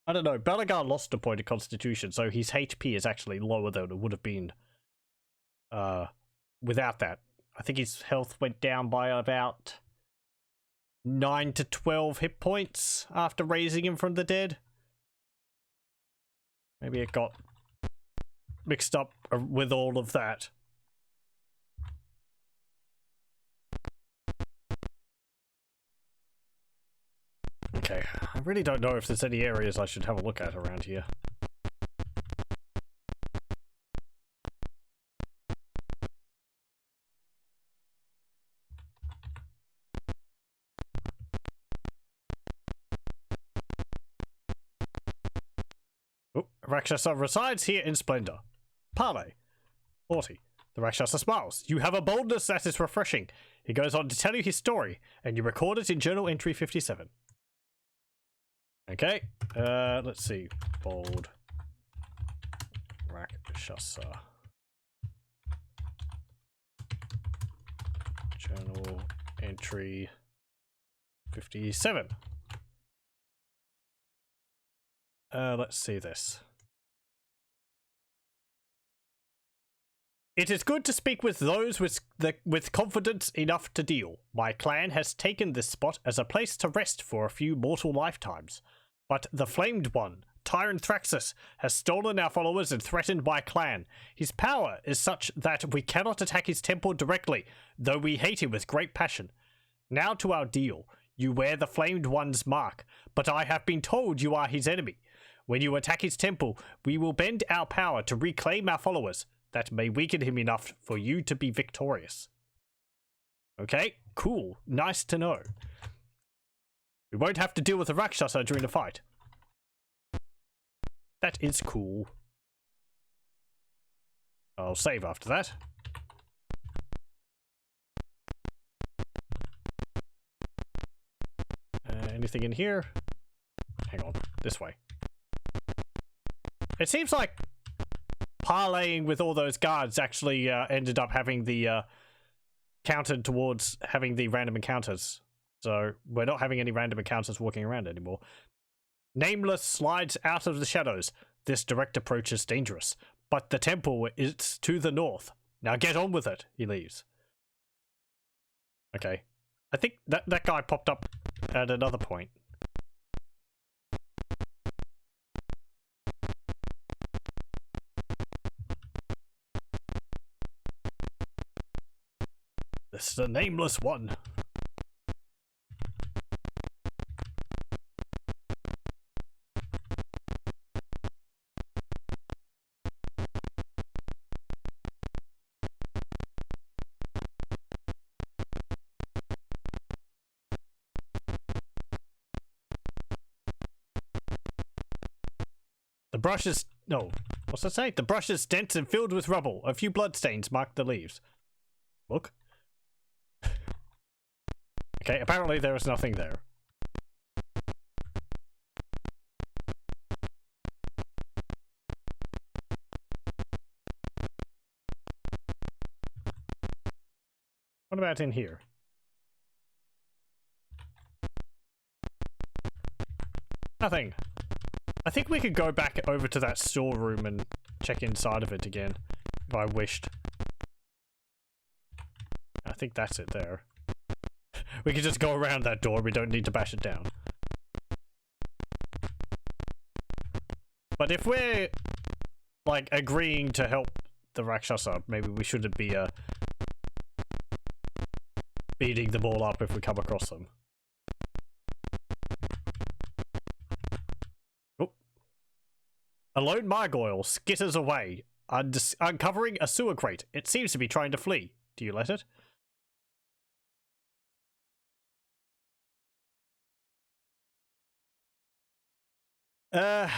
I don't know. Belegar lost a point of Constitution, so his HP is actually lower than it would have been without that. I think his health went down by about 9 to 12 hit points after raising him from the dead. Maybe it got mixed up with all of that. Okay, I really don't know if there's any areas I should have a look at around here. Oh, Rakshasa resides here in splendor. Parley. 40. The Rakshasa smiles. You have a boldness that is refreshing. He goes on to tell you his story, and you record it in Journal Entry 57. Okay, let's see. Bold Rakshasa. Journal Entry 57. Let's see this. It is good to speak with those with confidence enough to deal. My clan has taken this spot as a place to rest for a few mortal lifetimes. But the Flamed One, Tyrant Thraxus, has stolen our followers and threatened my clan. His power is such that we cannot attack his temple directly, though we hate him with great passion. Now to our deal. You wear the Flamed One's mark, but I have been told you are his enemy. When you attack his temple, we will bend our power to reclaim our followers. That may weaken him enough for you to be victorious. Okay, cool. Nice to know. We won't have to deal with the Rakshasa during the fight. That is cool. I'll save after that. Anything in here? Hang on, this way. It seems like parlaying with all those guards actually ended up having the counted towards having the random encounters. So we're not having any random encounters walking around anymore. Nameless slides out of the shadows. This direct approach is dangerous, but the temple is to the north. Now get on with it. He leaves. Okay. I think that guy popped up at another point. This is the Nameless One. The brush is... no. What's that say? The brush is dense and filled with rubble. A few bloodstains mark the leaves. Look. Okay, apparently there is nothing there. What about in here? Nothing. I think we could go back over to that storeroom and check inside of it again, if I wished. I think that's it there. We could just go around that door, we don't need to bash it down. But if we're, like, agreeing to help the Rakshasa, maybe we shouldn't be, beating them all up if we come across them. Oh. A lone gargoyle skitters away, uncovering a sewer grate. It seems to be trying to flee. Do you let it? I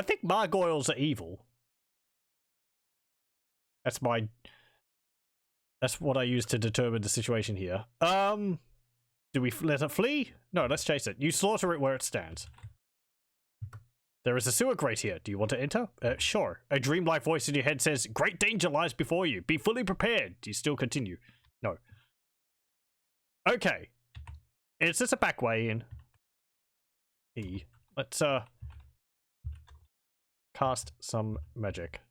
think gargoyles are evil. That's what I use to determine the situation here. Do we let it flee? No, let's chase it. You slaughter it where it stands. There is a sewer grate here. Do you want to enter? Sure. A dreamlike voice in your head says, "Great danger lies before you. Be fully prepared." Do you still continue? No. Okay. It's just a back way in. Let's cast some magic.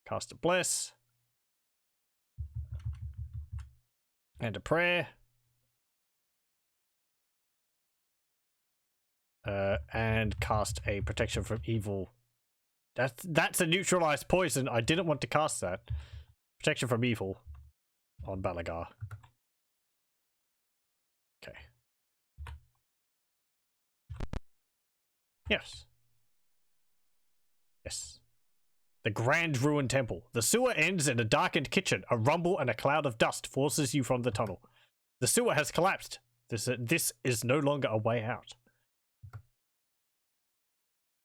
Cast a bless. And a prayer. And cast a protection from evil. That's a neutralized poison. I didn't want to cast that. Protection from evil on Belegar. Okay. Yes. Yes. The Grand Ruined Temple. The sewer ends in a darkened kitchen. A rumble and a cloud of dust forces you from the tunnel. The sewer has collapsed. This is no longer a way out.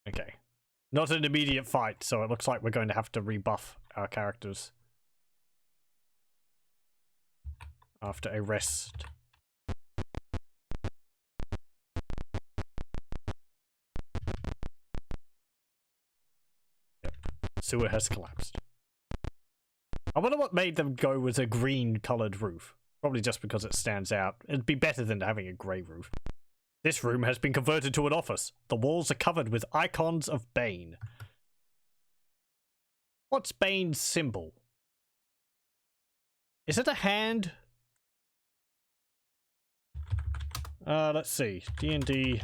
Okay. Not an immediate fight, so it looks like we're going to have to rebuff our characters after a rest. Yep. Sewer has collapsed. I wonder what made them go with a green coloured roof. Probably just because it stands out. It'd be better than having a grey roof. This room has been converted to an office. The walls are covered with icons of Bane. What's Bane's symbol? Is it a hand? Let's see. D&D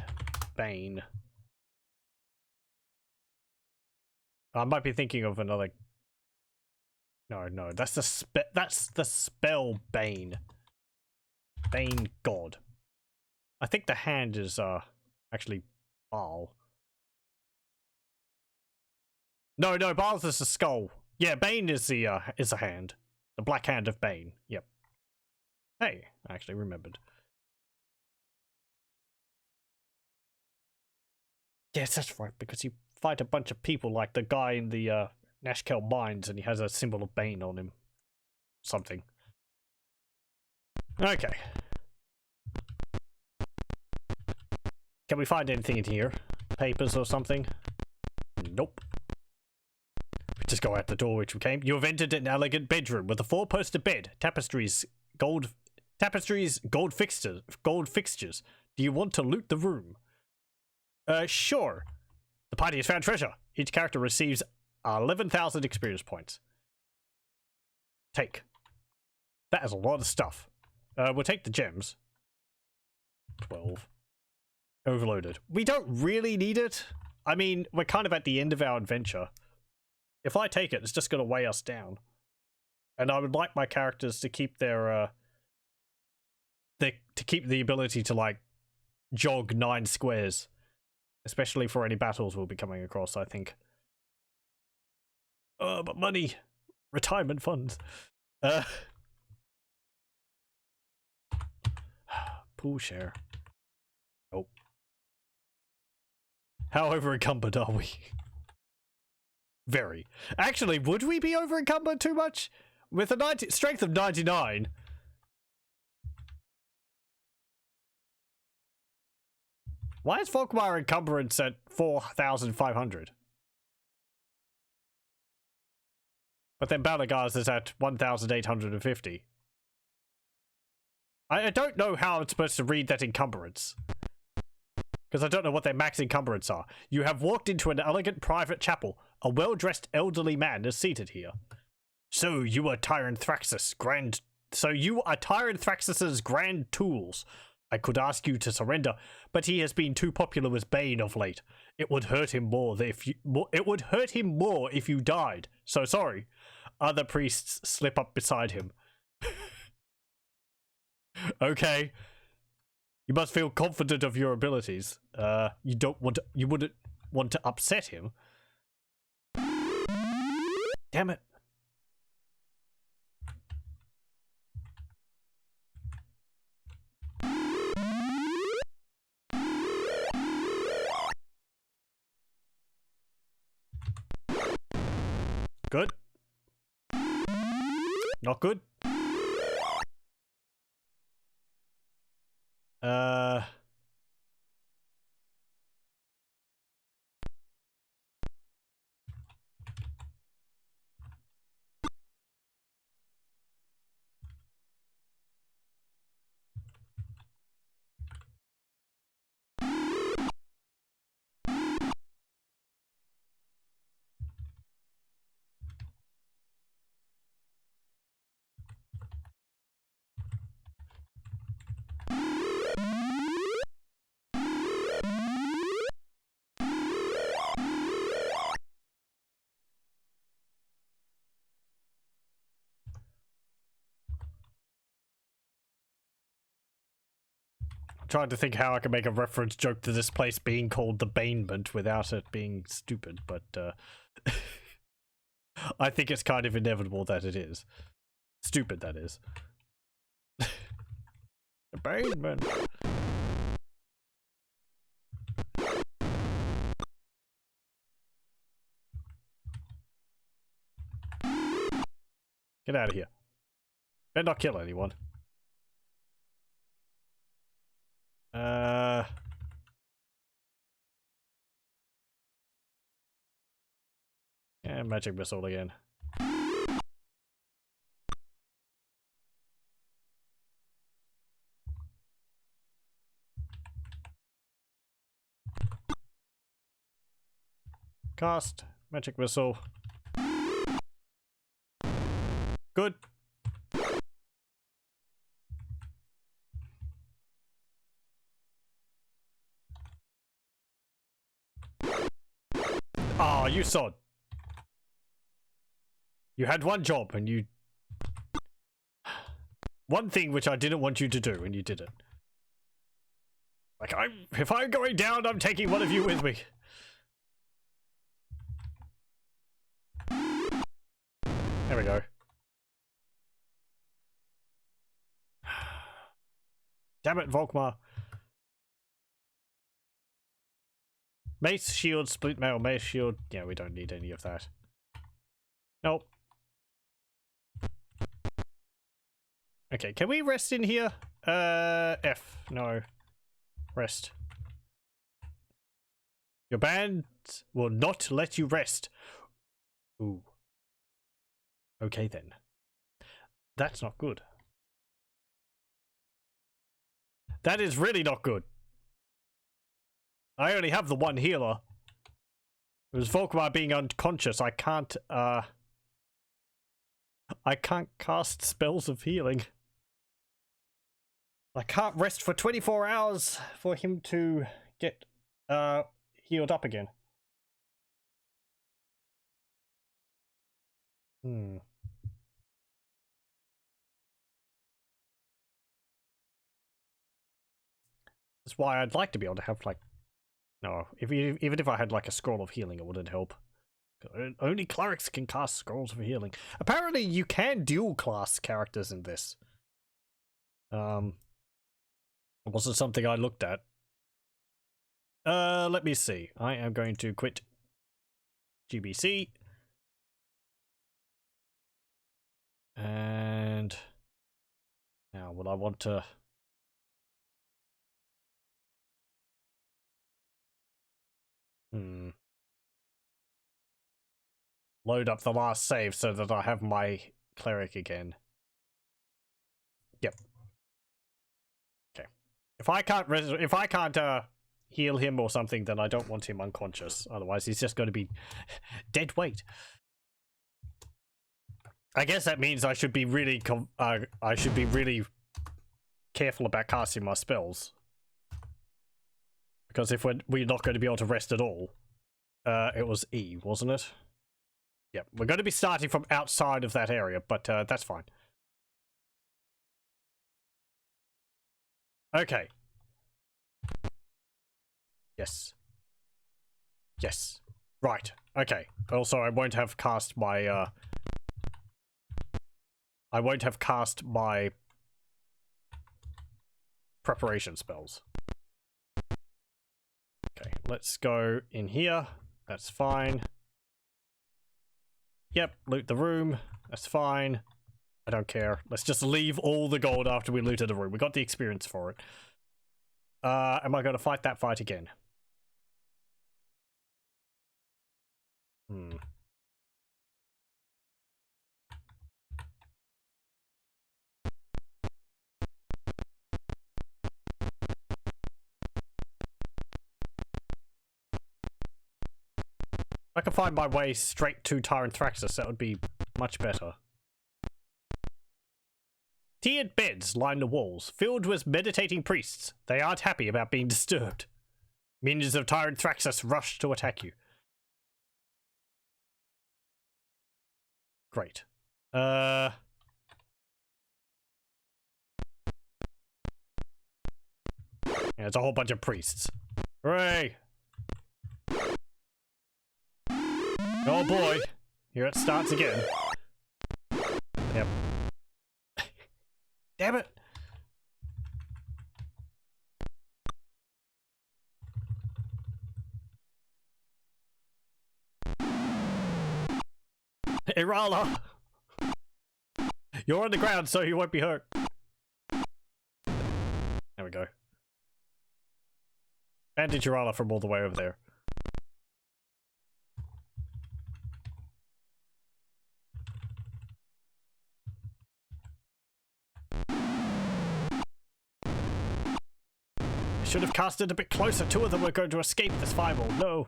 Bane. I might be thinking of another. No, that's the spell Bane. Bane God. I think the hand is actually Baal. No, Baal's is the skull. Yeah, Bane is a hand. The black hand of Bane. Yep. Hey, I actually remembered. Yes, that's right, because you fight a bunch of people like the guy in the Nashkel Mines, and he has a symbol of Bane on him. Something. Okay. Can we find anything in here? Papers or something? Nope. We just go out the door which we came. You have entered an elegant bedroom with a four-poster bed, tapestries, gold fixtures. Do you want to loot the room? Sure. The party has found treasure. Each character receives 11,000 experience points. Take. That is a lot of stuff. We'll take the gems. 12. Overloaded. We don't really need it. I mean, we're kind of at the end of our adventure. If I take it, it's just going to weigh us down. And I would like my characters to keep their, to keep the ability to, like, jog 9 squares. Especially for any battles we'll be coming across, I think. But money. Retirement funds. Pool share. Oh. How over encumbered are we? Very. Actually, would we be over encumbered too much? With a strength of 99. Why is Volkmar encumbrance at 4,500? But then Belegar's is at 1,850. I don't know how I'm supposed to read that encumbrance. Because I don't know what their max encumbrance are. You have walked into an elegant private chapel. A well-dressed elderly man is seated here. So you are Tyrant Thraxus's grand tools. I could ask you to surrender, but he has been too popular with Bane of late. It would hurt him more if you died. So sorry. Other priests slip up beside him. Okay. You must feel confident of your abilities. You wouldn't want to upset him. Damn it. Good. Not good. Trying to think how I can make a reference joke to this place being called the Banement without it being stupid, but I think it's kind of inevitable that it is. Stupid, that is. The Banement. Get out of here. Better not kill anyone. Yeah, magic missile again. Cast magic missile. Good. Oh, you sod. You had one job and you... One thing which I didn't want you to do and you did it. Like, if I'm going down, I'm taking one of you with me. There we go. Damn it, Volkmar. Mace, shield, split mail, mace, shield. Yeah, we don't need any of that. Nope. Okay, can we rest in here? F. No. Rest. Your band will not let you rest. Ooh. Okay then. That's not good. That is really not good. I only have the one healer. It was Volkmar being unconscious. I can't cast spells of healing. I can't rest for 24 hours for him to get healed up again. That's why I'd like to be able to have, like... No, even if I had, like, a scroll of healing, it wouldn't help. Only clerics can cast scrolls of healing. Apparently, you can dual class characters in this. It wasn't something I looked at. Let me see. I am going to quit GBC. And... Now, will I want to... Load up the last save so that I have my cleric again. Yep. Okay. If I can't heal him or something, then I don't want him unconscious. Otherwise, he's just going to be dead weight. I guess that means I should be really careful about casting my spells. Because if we're not going to be able to rest at all. It was E, wasn't it? Yep, we're going to be starting from outside of that area, but that's fine. Okay. Yes. Yes. Right. Okay. Also, I won't have cast my preparation spells. Okay, let's go in here. That's fine. Yep, loot the room. That's fine. I don't care. Let's just leave all the gold after we looted the room. We got the experience for it. Am I going to fight that fight again? I can find my way straight to Tyrant Thraxus, that would be much better. Tiered beds line the walls, filled with meditating priests. They aren't happy about being disturbed. Minions of Tyrant Thraxus rush to attack you. Great. Yeah, it's a whole bunch of priests. Hooray! Oh boy, here it starts again. Yep. Damn it! Erala! You're on the ground, so you won't be hurt. There we go. Bandage Erala from all the way over there. I should have cast it a bit closer. Two of them were going to escape this fireball. No.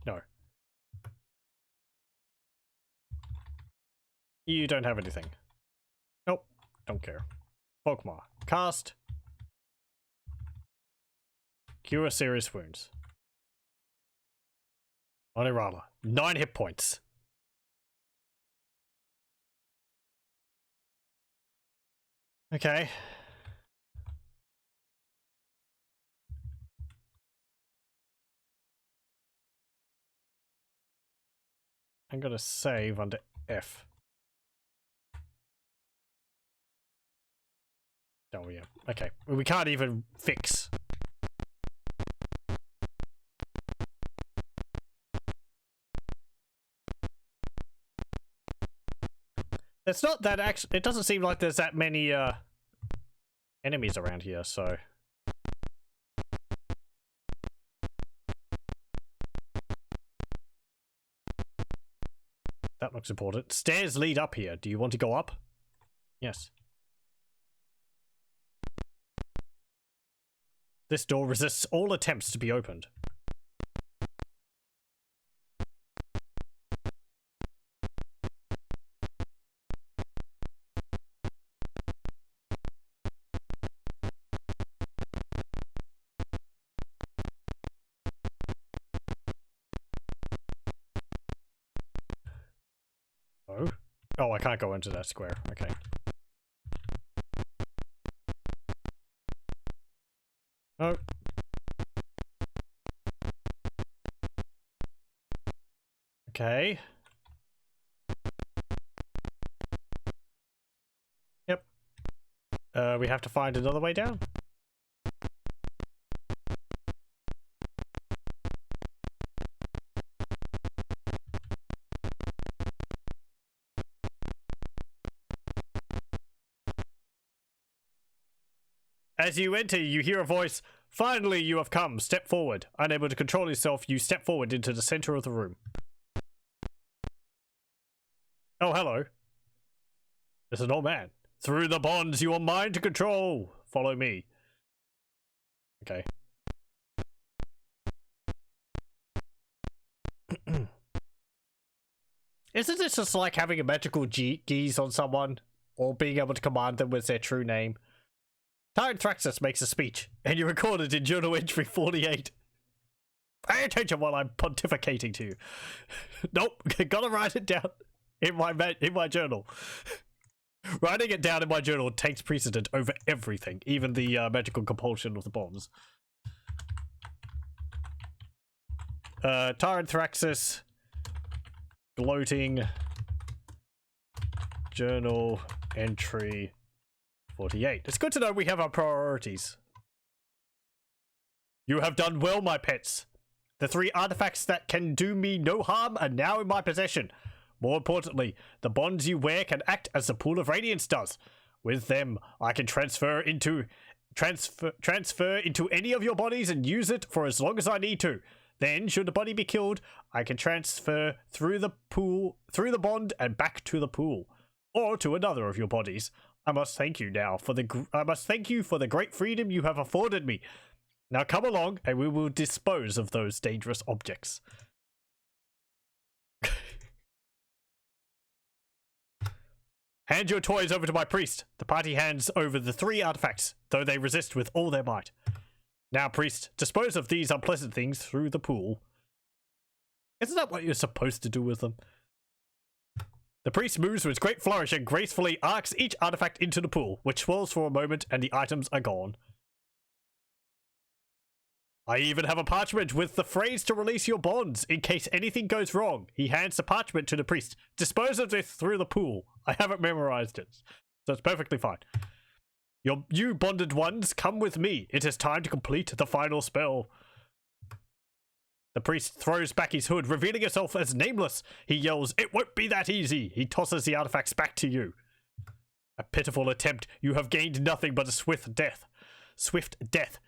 No. You don't have anything. Nope. Don't care. Volkmar. Cast. Cure serious wounds. On Erala. 9 hit points. Okay. I'm gonna save under F. Oh yeah. Okay. We can't even fix. It's not that actually. It doesn't seem like there's that many enemies around here, so. That looks important. Stairs lead up here. Do you want to go up? Yes. This door resists all attempts to be opened. Oh, I can't go into that square. Okay. Oh. Okay. Yep. We have to find another way down. As you enter, you hear a voice. Finally, you have come. Step forward. Unable to control yourself, you step forward into the center of the room. Oh, hello. It's an old man. Through the bonds, you are mine to control. Follow me. Okay. Isn't this just like having a magical geese on someone? Or being able to command them with their true name? Tyrant Thraxus makes a speech, and you record it in journal entry 48. Pay attention while I'm pontificating to you. Nope, gotta write it down in my journal. Writing it down in my journal takes precedent over everything, even the magical compulsion of the bombs. Tyrant Thraxus, gloating, journal entry 48. It's good to know we have our priorities. You have done well, my pets. The 3 artifacts that can do me no harm are now in my possession. More importantly, the bonds you wear can act as the Pool of Radiance does. With them, I can transfer into any of your bodies and use it for as long as I need to. Then, should the body be killed, I can transfer through the bond and back to the pool, or to another of your bodies. I must thank you for the great freedom you have afforded me. Now come along, and we will dispose of those dangerous objects. Hand your toys over to my priest. The party hands over the 3 artifacts, though they resist with all their might. Now, priest, dispose of these unpleasant things through the pool. Isn't that what you're supposed to do with them? The priest moves with great flourish and gracefully arcs each artifact into the pool, which swirls for a moment and the items are gone. I even have a parchment with the phrase to release your bonds in case anything goes wrong. He hands the parchment to the priest. Dispose of this through the pool. I haven't memorized it, so it's perfectly fine. You bonded ones, come with me. It is time to complete the final spell. The priest throws back his hood, revealing himself as Nameless. He yells, "It won't be that easy." He tosses the artifacts back to you. A pitiful attempt. You have gained nothing but a swift death. Swift death.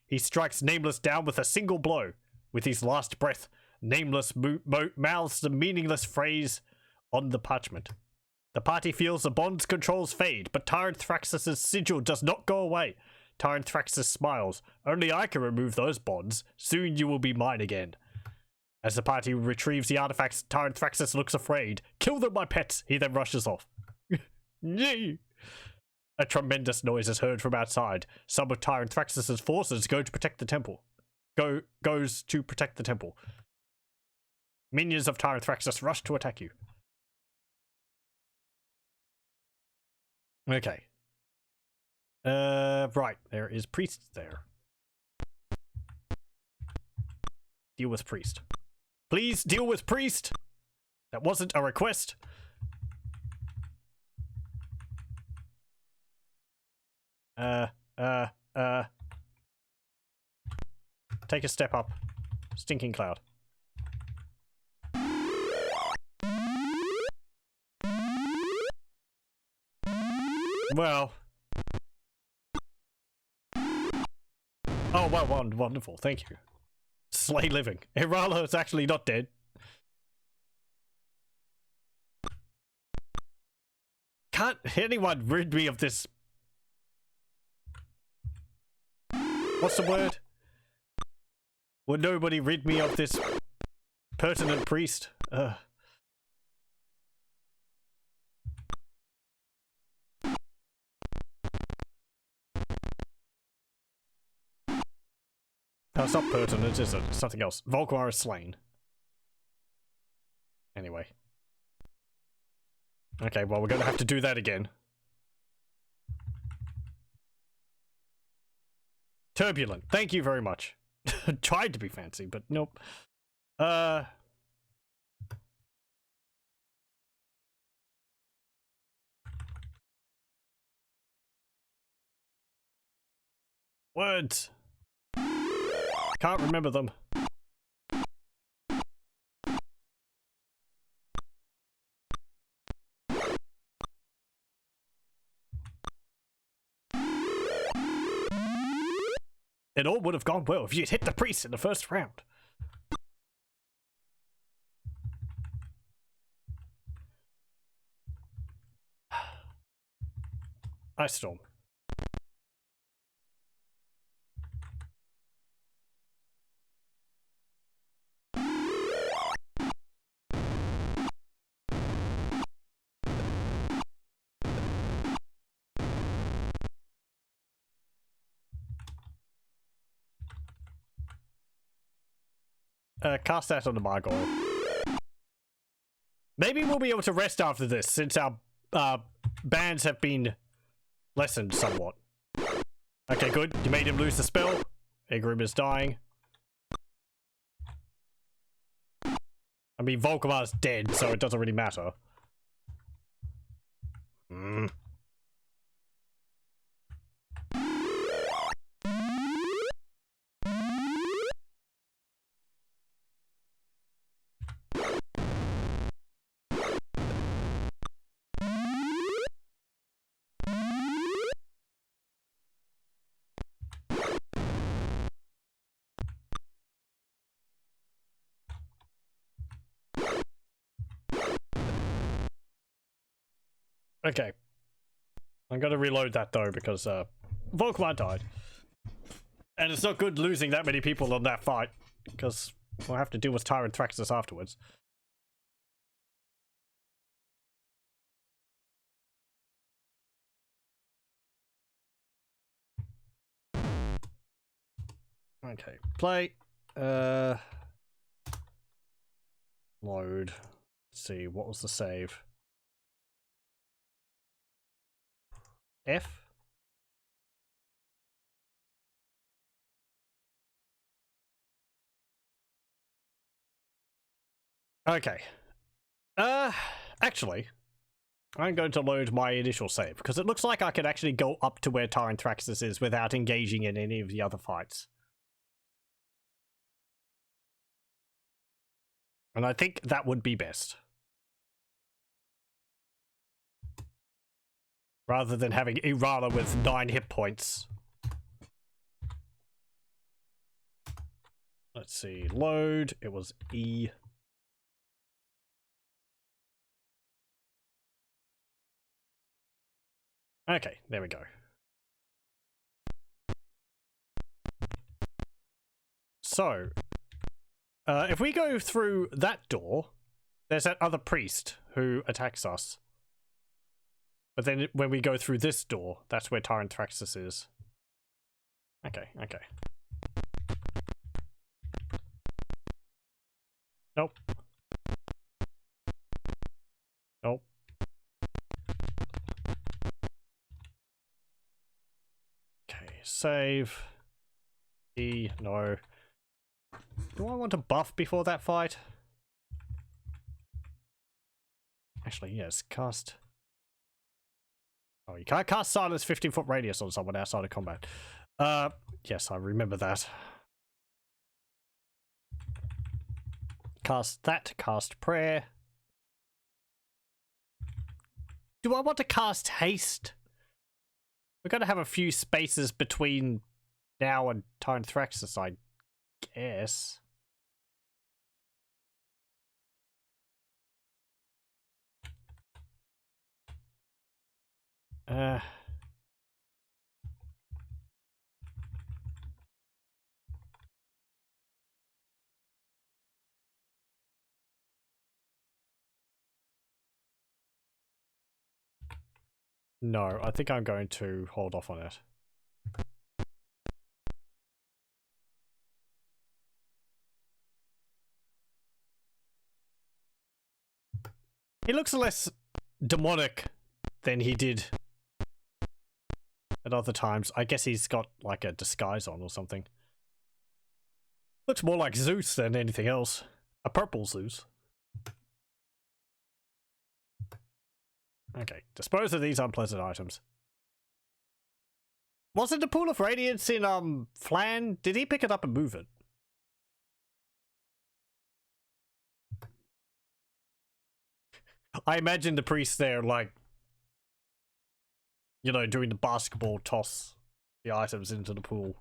He strikes Nameless down with a single blow. With his last breath, Nameless mouths the meaningless phrase on the parchment. The party feels the bond's controls fade, but Tyrant Thraxus' sigil does not go away. Tyrant Thraxus smiles. Only I can remove those bonds. Soon you will be mine again. As the party retrieves the artifacts, Tyrant Thraxus looks afraid. Kill them, my pets! He then rushes off. Yay! A tremendous noise is heard from outside. Some of Tyrant Thraxus' forces go to protect the temple. Goes to protect the temple. Minions of Tyrant Thraxus rush to attack you. Okay. Right. There is priest there. Deal with priest. Please deal with priest! That wasn't a request. Take a step up. Stinking cloud. Well. Oh, well, wonderful. Thank you. Slay living. Erala is actually not dead. Can't anyone rid me of this? What's the word? Will nobody rid me of this pertinent priest? No, it's not pertinent, is it? It's something else. Volkmar is slain. Anyway. Okay, well, we're gonna have to do that again. Turbulent. Thank you very much. Tried to be fancy, but nope. Words. Can't remember them. It all would have gone well if you'd hit the priest in the first round. Ice Storm. Cast that on the gargoyle. Maybe we'll be able to rest after this, since our bands have been lessened somewhat. Okay, good. You made him lose the spell. Egrimm is dying. I mean, Volkmar's dead, so it doesn't really matter. Okay. I'm gonna reload that though, because Volkmar died. And it's not good losing that many people on that fight, because we'll have to deal with Tyrant Thraxus afterwards. Okay, play. Load. Let's see, what was the save? F? Okay. Actually, I'm going to load my initial save, because it looks like I can actually go up to where Tyranthaxis is without engaging in any of the other fights. And I think that would be best. Rather than having Erala with 9 hit points. Let's see, load, it was E. Okay, there we go. So, if we go through that door, there's that other priest who attacks us. But then when we go through this door, that's where Tyranthaxis is. Okay, okay. Nope. Nope. Okay, save. E, no. Do I want to buff before that fight? Actually, yes, cast. Oh, you can't cast Silence 15-foot radius on someone outside of combat. Yes, I remember that. Cast that, cast prayer. Do I want to cast haste? We're going to have a few spaces between now and Tyranthaxis, I guess. No, I think I'm going to hold off on it. He looks less demonic than he did at other times. I guess he's got like a disguise on or something. Looks more like Zeus than anything else. A purple Zeus. Okay, dispose of these unpleasant items. Wasn't the Pool of Radiance in Flan? Did he pick it up and move it? I imagine the priest there, like, you know, doing the basketball toss the items into the pool.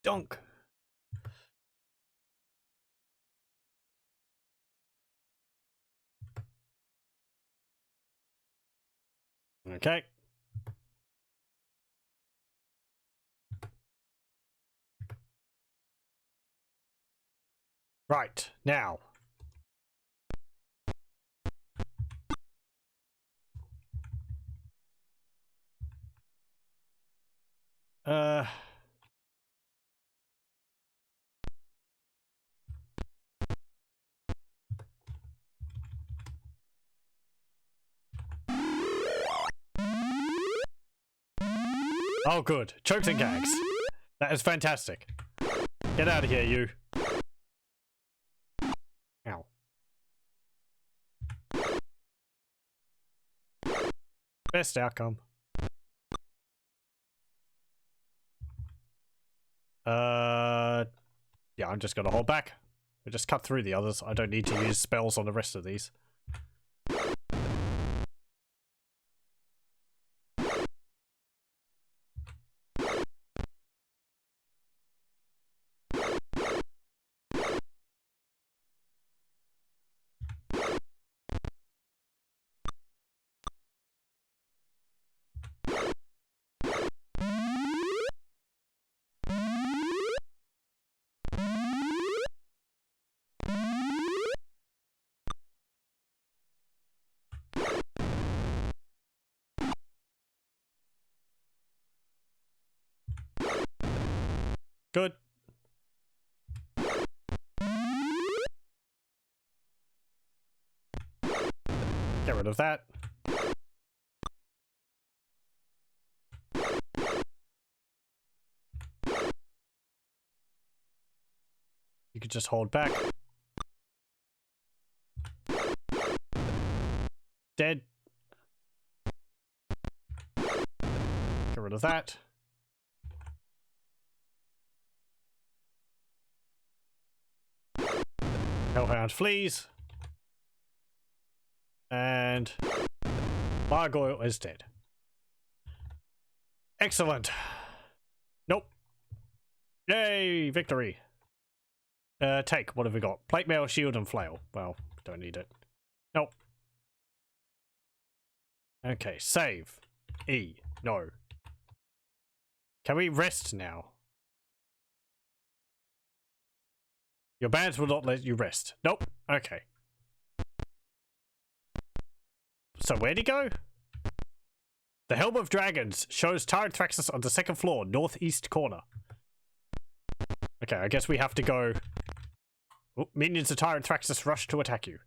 Dunk. Okay. Right, now. Oh, good. Chokes and gags. That is fantastic. Get out of here, you. Ow. Best outcome. Yeah, I'm just gonna hold back. We just cut through the others. I don't need to use spells on the rest of these. Good. Get rid of that. You could just hold back. Dead. Get rid of that. Hellhound flees. And Gargoyle is dead. Excellent. Nope. Yay, victory. Take, what have we got? Plate mail, shield, and flail. Well, don't need it. Nope. Okay, save. E. No. Can we rest now? Your bands will not let you rest. Nope. Okay. So where'd he go? The Helm of Dragons shows Tyrant Thraxus on the second floor, northeast corner. Okay, I guess we have to go... Oh, minions of Tyrant Thraxus rush to attack you.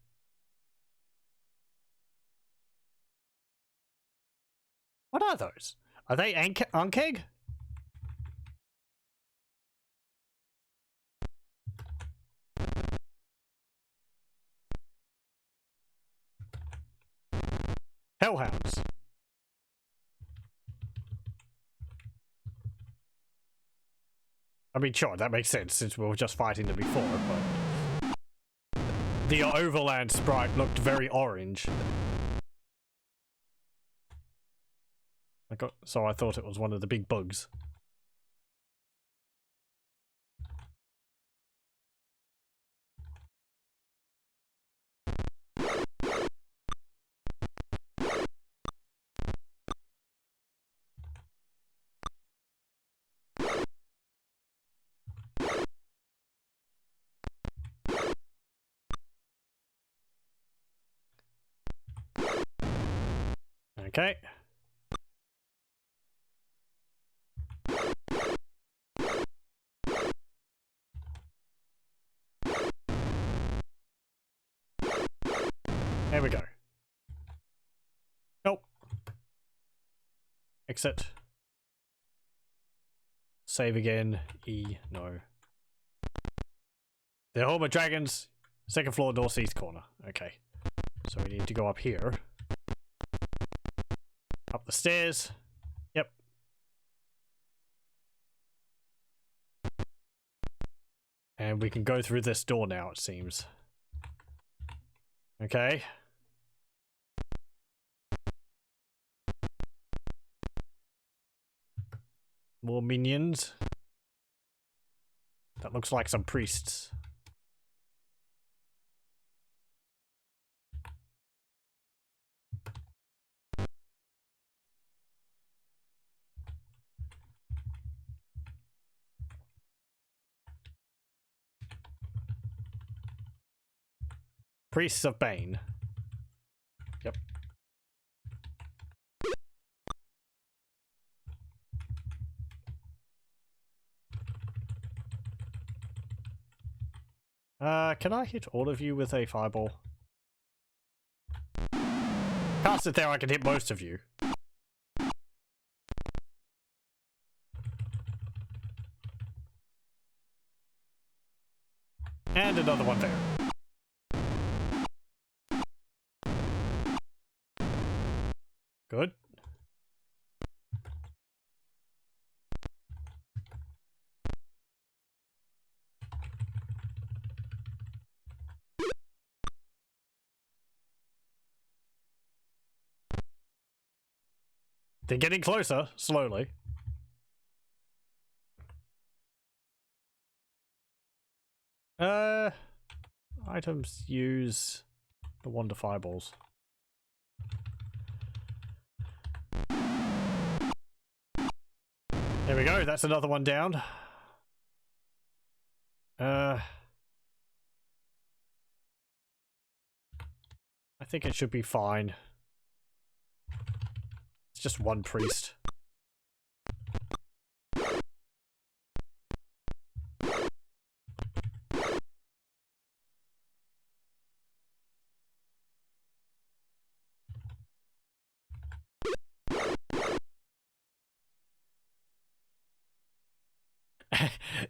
What are those? Are they Ankeg? Hellhounds. I mean, sure, that makes sense since we were just fighting them before, but... The Overland sprite looked very orange. So I thought it was one of the big bugs. Okay. There we go. Nope. Exit. Save again. E. No. The Home of Dragons. Second floor, northeast corner. Okay. So we need to go up here. Up the stairs. Yep. And we can go through this door now, it seems. Okay. More minions. That looks like some priests. Priests of Bane. Yep. Can I hit all of you with a fireball? Cast it there, I can hit most of you. And another one there. Good. They're getting closer, slowly. Items use the Wonder Fireballs. There we go, that's another one down. I think it should be fine. It's just one priest.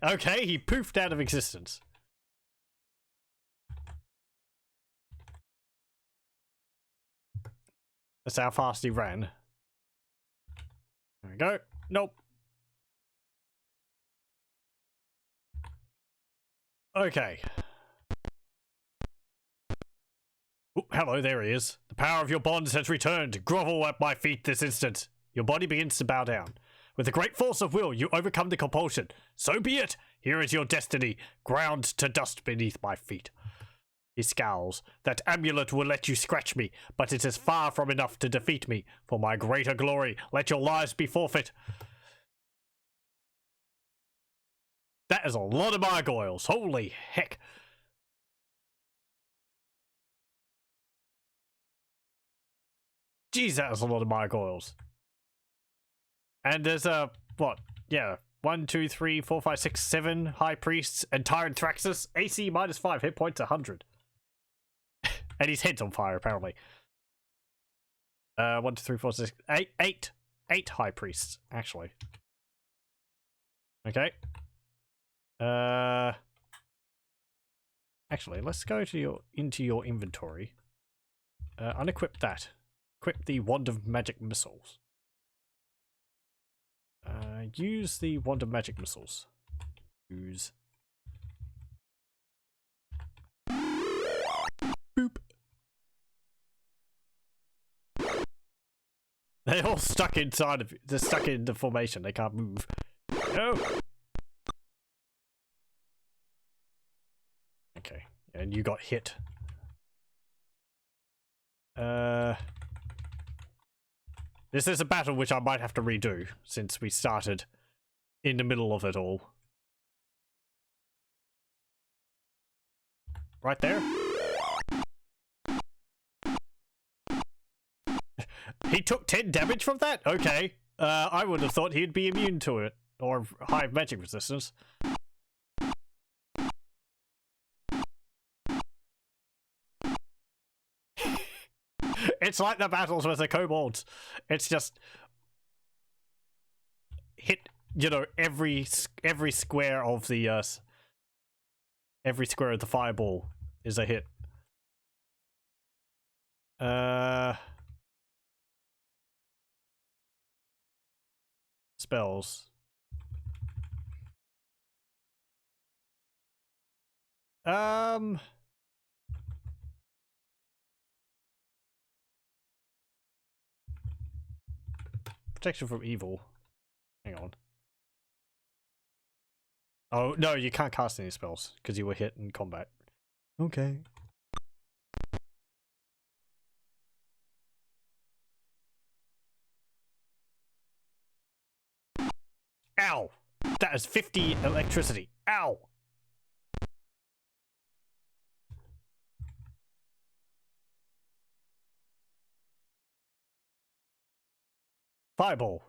Okay, he poofed out of existence. That's how fast he ran. There we go. Nope. Okay. Ooh, hello, there he is. The power of your bonds has returned. Grovel at my feet this instant. Your body begins to bow down. With a great force of will, you overcome the compulsion. So be it. Here is your destiny, ground to dust beneath my feet. He scowls. That amulet will let you scratch me, but it is far from enough to defeat me. For my greater glory, let your lives be forfeit. That is a lot of gargoyles. Holy heck. Jeez, that is a lot of gargoyles. And there's a, what? Yeah, 1, 2, 3, 4, 5, 6, 7 high priests and Tyrant Thraxus. AC -5, hit points 100. And his head's on fire, apparently. 1, 2, 3, 4, 6, 8. 8 high priests, actually. Okay. Actually, let's go to into your inventory. Unequip that. Equip the Wand of Magic Missiles. Use the Wand of Magic Missiles. Use. Boop. They're all stuck inside of. They're stuck in the formation. They can't move. No. Okay, and you got hit. This is a battle which I might have to redo since we started in the middle of it all. Right there. He took 10 damage from that? Okay. I would have thought he'd be immune to it. Or high magic resistance. It's like the battles with the kobolds. It's just hit, you know, every square of the fireball is a hit. Spells. Protection from evil. Hang on. Oh, no, you can't cast any spells because you were hit in combat. Okay. Ow! That is 50 electricity. Ow! Fireball.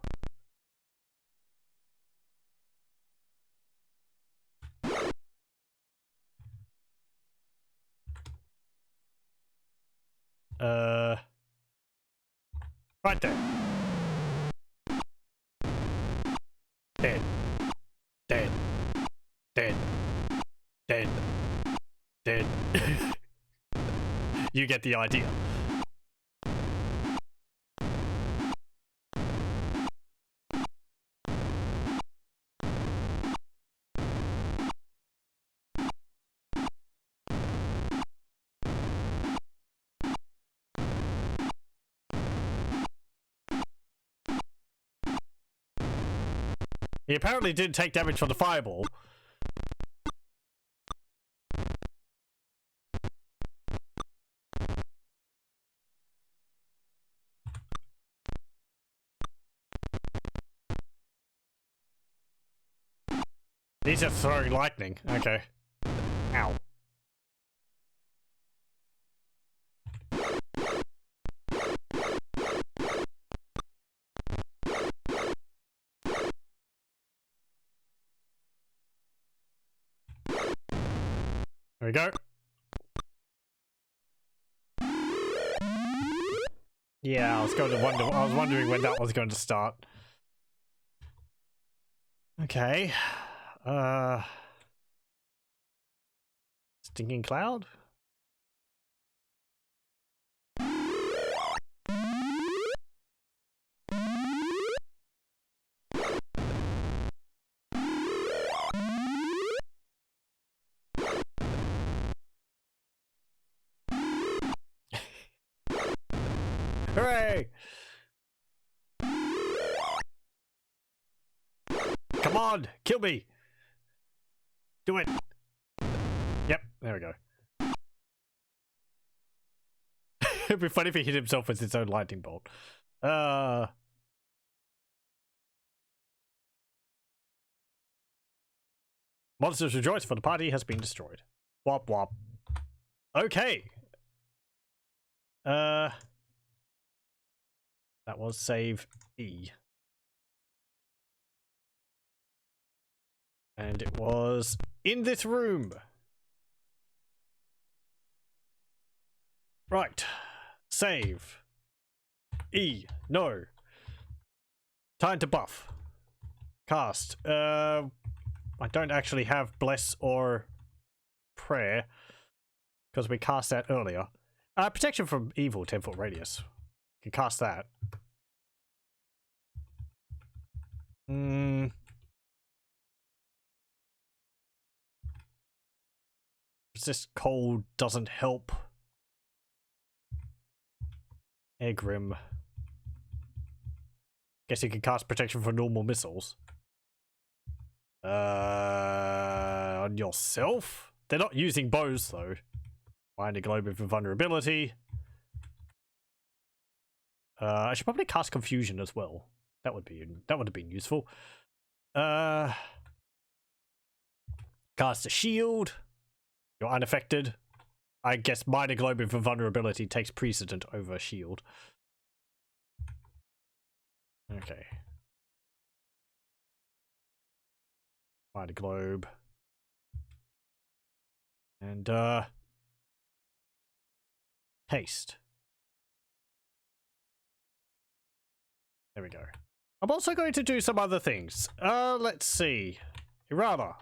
Right there. Dead. Dead. Dead. Dead. Dead. You get the idea. He apparently didn't take damage from the fireball. He's just throwing lightning. Okay. Ow. There we go. Yeah, I was wondering when that was going to start. Okay. Stinking cloud? Hooray! Come on, kill me. Do it. Yep, there we go. It'd be funny if he hit himself with his own lightning bolt. Monsters rejoice, for the party has been destroyed. Wop wop. Okay. That was save E. And it was in this room. Right. Save. E. No. Time to buff. Cast. I don't actually have Bless or Prayer, because we cast that earlier. Protection from Evil, 10-foot radius. You can cast that. Resist cold doesn't help. Egrimm. Guess you can cast protection for normal missiles. On yourself? They're not using bows though. Find a globe of invulnerability. I should probably cast confusion as well. That would have been useful. Cast a shield. You're unaffected. I guess minor globe of invulnerability takes precedent over a shield. Okay. Minor globe. And haste. There we go. I'm also going to do some other things. Let's see. Erala.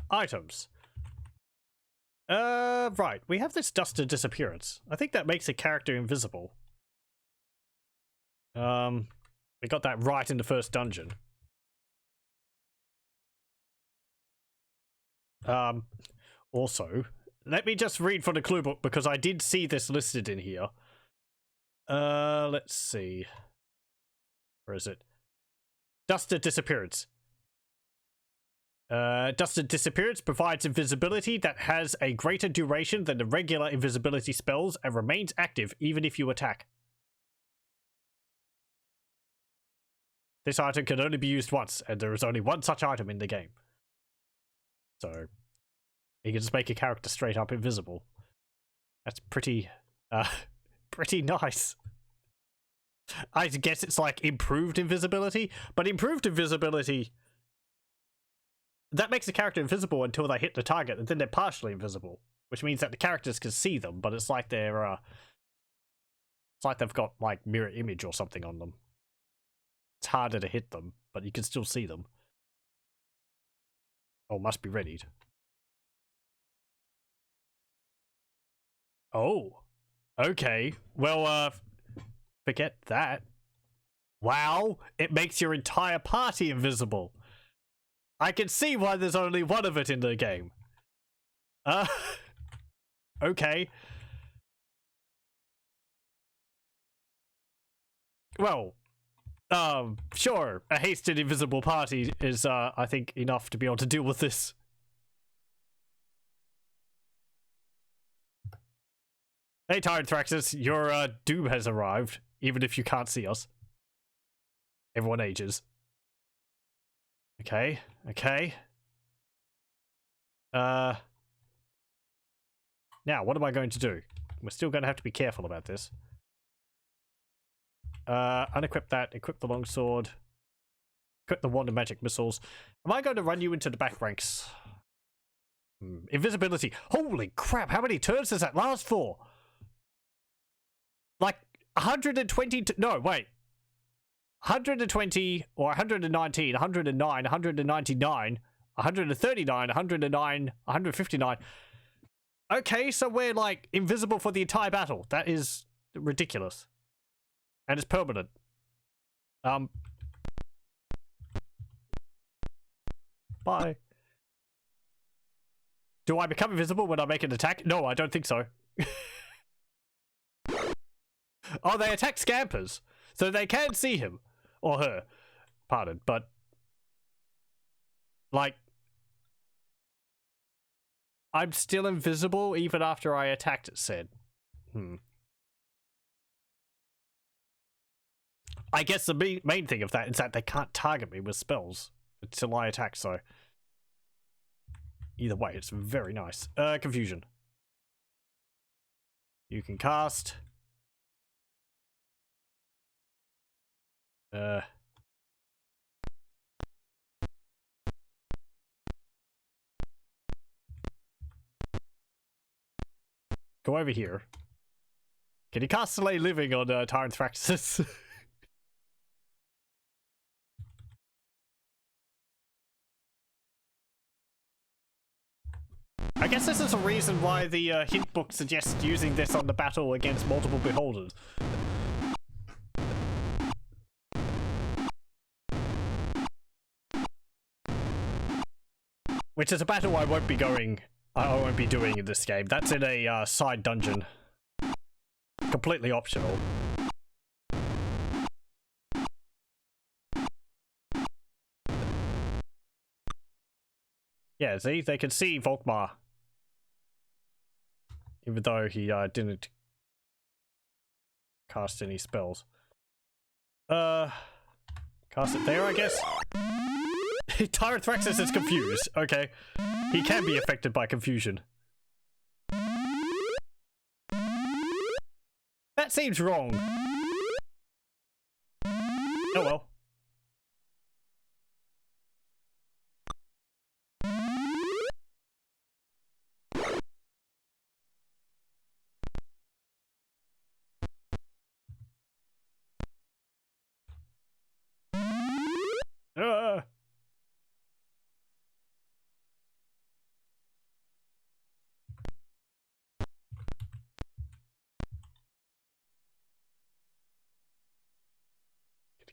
Items. Right. We have this dust of disappearance. I think that makes a character invisible. We got that right in the first dungeon. Also, let me just read from the clue book because I did see this listed in here. Let's see. Where is it? Dust of disappearance. Dust of disappearance provides invisibility that has a greater duration than the regular invisibility spells and remains active even if you attack. This item can only be used once, and there is only one such item in the game. So, you can just make a character straight up invisible. That's pretty, pretty nice. I guess it's like improved invisibility, but improved invisibility, that makes the character invisible until they hit the target, and then they're partially invisible, which means that the characters can see them, but it's like they're, it's like they've got like mirror image or something on them. It's harder to hit them, but you can still see them. Oh, must be readied. Oh, okay. Well, forget that. Wow, it makes your entire party invisible. I can see why there's only one of it in the game. Okay. Well, sure. A hasted invisible party is, I think, enough to be able to deal with this. Hey, Tyrant Thraxus, your, doom has arrived, even if you can't see us. Everyone ages. Okay, okay. Now, what am I going to do? We're still going to have to be careful about this. Unequip that, equip the longsword, equip the wand of magic missiles. Am I going to run you into the back ranks? Invisibility. Holy crap, how many turns does that last for? Like 120, no, wait. 120 or 119, 109, 199, 139, 109, 159. Okay, so we're like invisible for the entire battle. That is ridiculous. And it's permanent. Bye. Do I become invisible when I make an attack? No, I don't think so. Oh, they attack Scampers, so they can see him or her. Pardon, but like, I'm still invisible even after I attacked it. Said, I guess the main thing of that is that they can't target me with spells until I attack. So either way, it's very nice. Confusion. You can cast. Go over here. Can you cast Slay Living on Tyrant Thraxus? I guess this is a reason why the hint book suggests using this on the battle against multiple beholders. Which is a battle I won't be doing in this game. That's in a side dungeon. Completely optional. Yeah, see? They can see Volkmar. Even though he didn't cast any spells. Cast it there, I guess? Tyrant Thraxus is confused. Okay. He can be affected by confusion. That seems wrong. Oh well.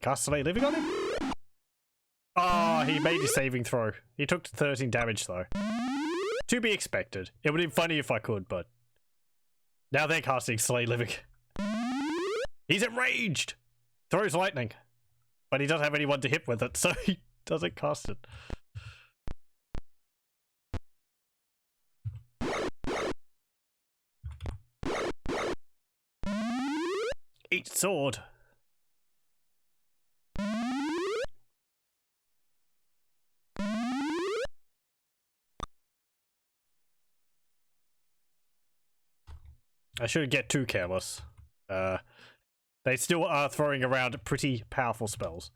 Cast Slay Living on him? Oh, he made his saving throw. He took 13 damage though. To be expected. It would have been funny if I could, but now they're casting Slay Living. He's enraged! Throws lightning. But he doesn't have anyone to hit with it, so he doesn't cast it. Eat sword. I shouldn't get too careless. They still are throwing around pretty powerful spells.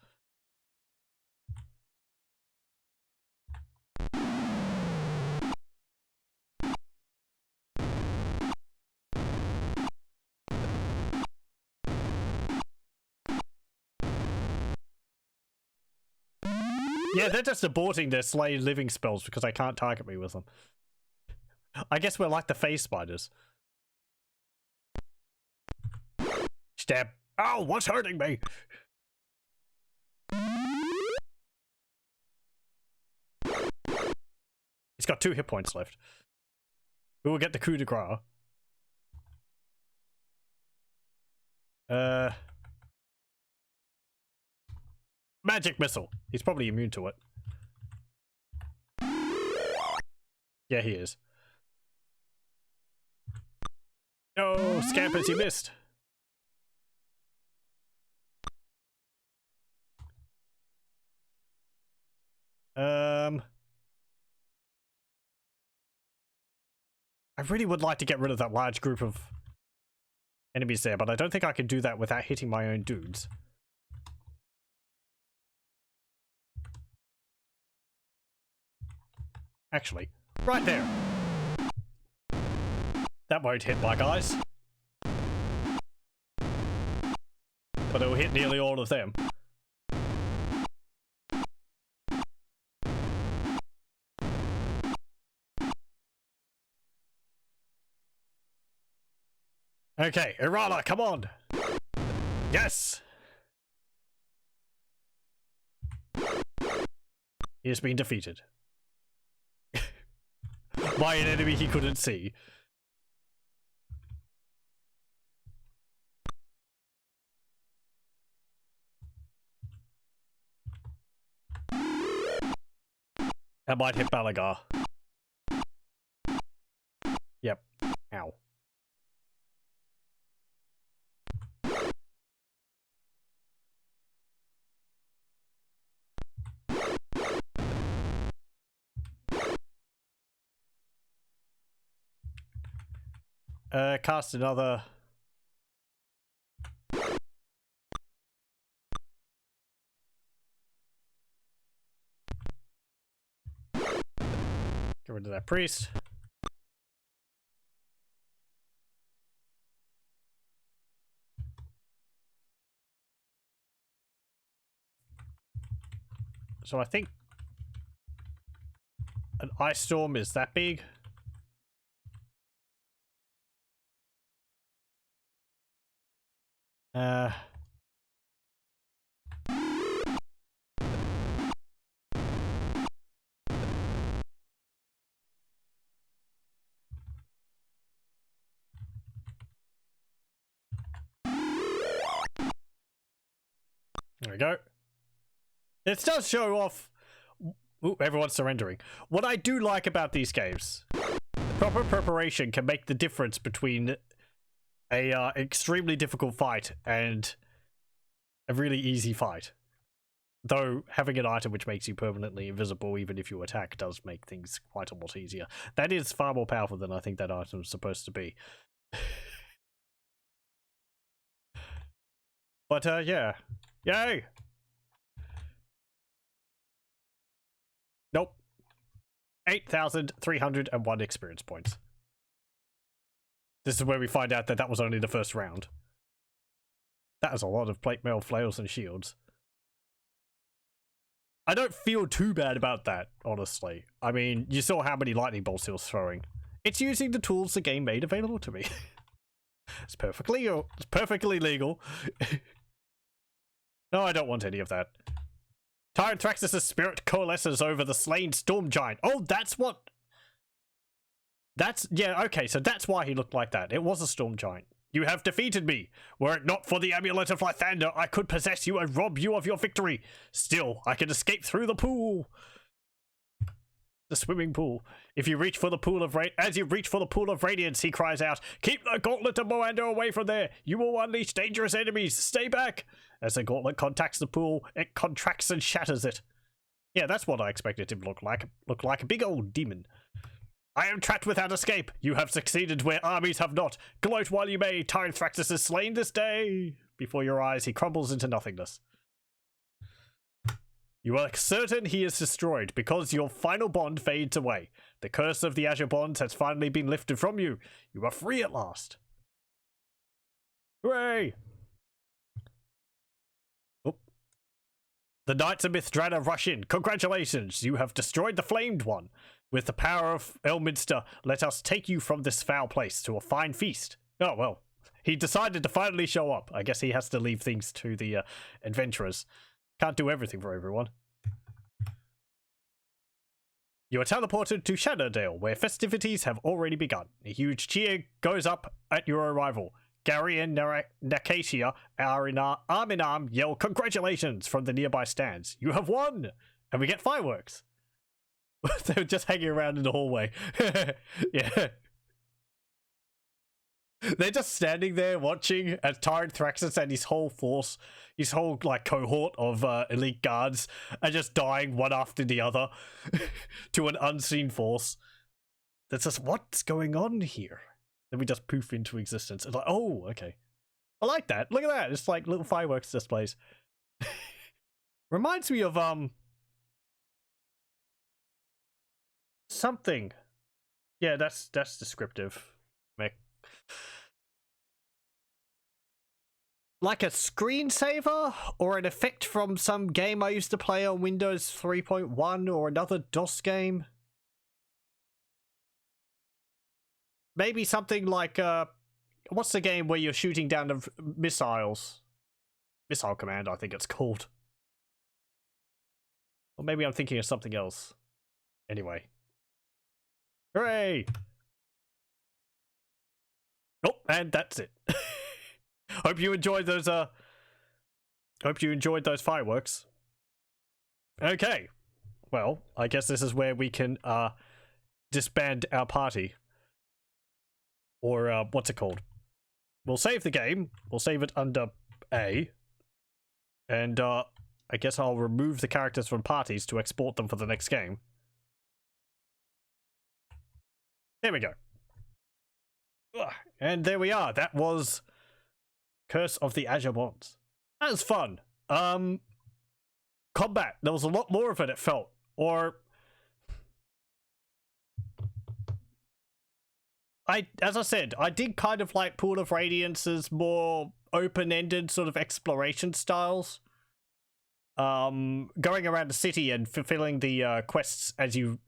Yeah, they're just aborting their Slay Living spells because they can't target me with them. I guess we're like the phase spiders. Stab. Oh, what's hurting me? He's got 2 hit points left. We will get the coup de grace. Magic missile. He's probably immune to it. Yeah, he is. Oh, Scampers, you missed. I really would like to get rid of that large group of enemies there, but I don't think I can do that without hitting my own dudes. Actually, right there. That won't hit my guys. But it'll hit nearly all of them. Okay, Erala, come on! Yes! He has been defeated. By an enemy he couldn't see. That might hit Belegar. Yep. Ow. Cast another. Get rid of that priest. So I think an ice storm is that big. There we go. It does show off. Ooh, everyone's surrendering. What I do like about these games, proper preparation can make the difference between a extremely difficult fight and a really easy fight. Though having an item which makes you permanently invisible even if you attack does make things quite a lot easier. That is far more powerful than I think that item is supposed to be. But yeah. Yay! Nope. 8,301 experience points. This is where we find out that that was only the first round. That is a lot of plate mail, flails, and shields. I don't feel too bad about that, honestly. I mean, you saw how many lightning bolts he was throwing. It's using the tools the game made available to me. It's perfectly legal. No, I don't want any of that. Tyrant Thraxus' spirit coalesces over the slain storm giant. Oh, that's what... That's... Yeah, okay, so that's why he looked like that. It was a storm giant. You have defeated me. Were it not for the amulet of Lythander, I could possess you and rob you of your victory. Still, I can escape through the pool. The swimming pool. If you reach for the pool of as you reach for the pool of radiance, he cries out, "Keep the gauntlet of Moander away from there. You will unleash dangerous enemies. Stay back." As the gauntlet contacts the pool, it contracts and shatters it. Yeah, that's what I expected him to look like. Look like a big old demon. I am trapped without escape. You have succeeded where armies have not. Gloat while you may. Tyrant Thraxus is slain this day. Before your eyes, he crumbles into nothingness. You are certain he is destroyed because your final bond fades away. The curse of the Azure Bonds has finally been lifted from you. You are free at last. Hooray! Oh. The Knights of Mithdrana rush in. Congratulations, you have destroyed the Flamed One. With the power of Elminster, let us take you from this foul place to a fine feast. Oh, well. He decided to finally show up. I guess he has to leave things to the adventurers. Can't do everything for everyone. You are teleported to Shadowdale, where festivities have already begun. A huge cheer goes up at your arrival. Gary and Nakasia are arm in arm, yell congratulations from the nearby stands. You have won! And we get fireworks. They were just hanging around in the hallway. Yeah. They're just standing there watching as Tyrant Thraxus and his whole force, his whole like cohort of elite guards are just dying one after the other to an unseen force. That's just what's going on here. Then we just poof into existence. It's like, oh, okay. I like that. Look at that. It's like little fireworks displays. Reminds me of something. Yeah, that's descriptive. Like a screensaver or an effect from some game I used to play on Windows 3.1 or another DOS game. Maybe something like what's the game where you're shooting down the missiles? Missile Command, I think it's called. Or maybe I'm thinking of something else. Anyway. Hooray! Oh, and that's it. Hope you enjoyed those fireworks. Okay. well, I guess this is where we can disband our party. Or what's it called? We'll save the game. We'll save it under A. And I guess I'll remove the characters from parties to export them for the next game. There we go. And there we are. That was Curse of the Azure Bonds. That was fun. Combat. There was a lot more of it felt. Or as I said, I did kind of like Pool of Radiance's more open-ended sort of exploration styles. Going around the city and fulfilling the quests as you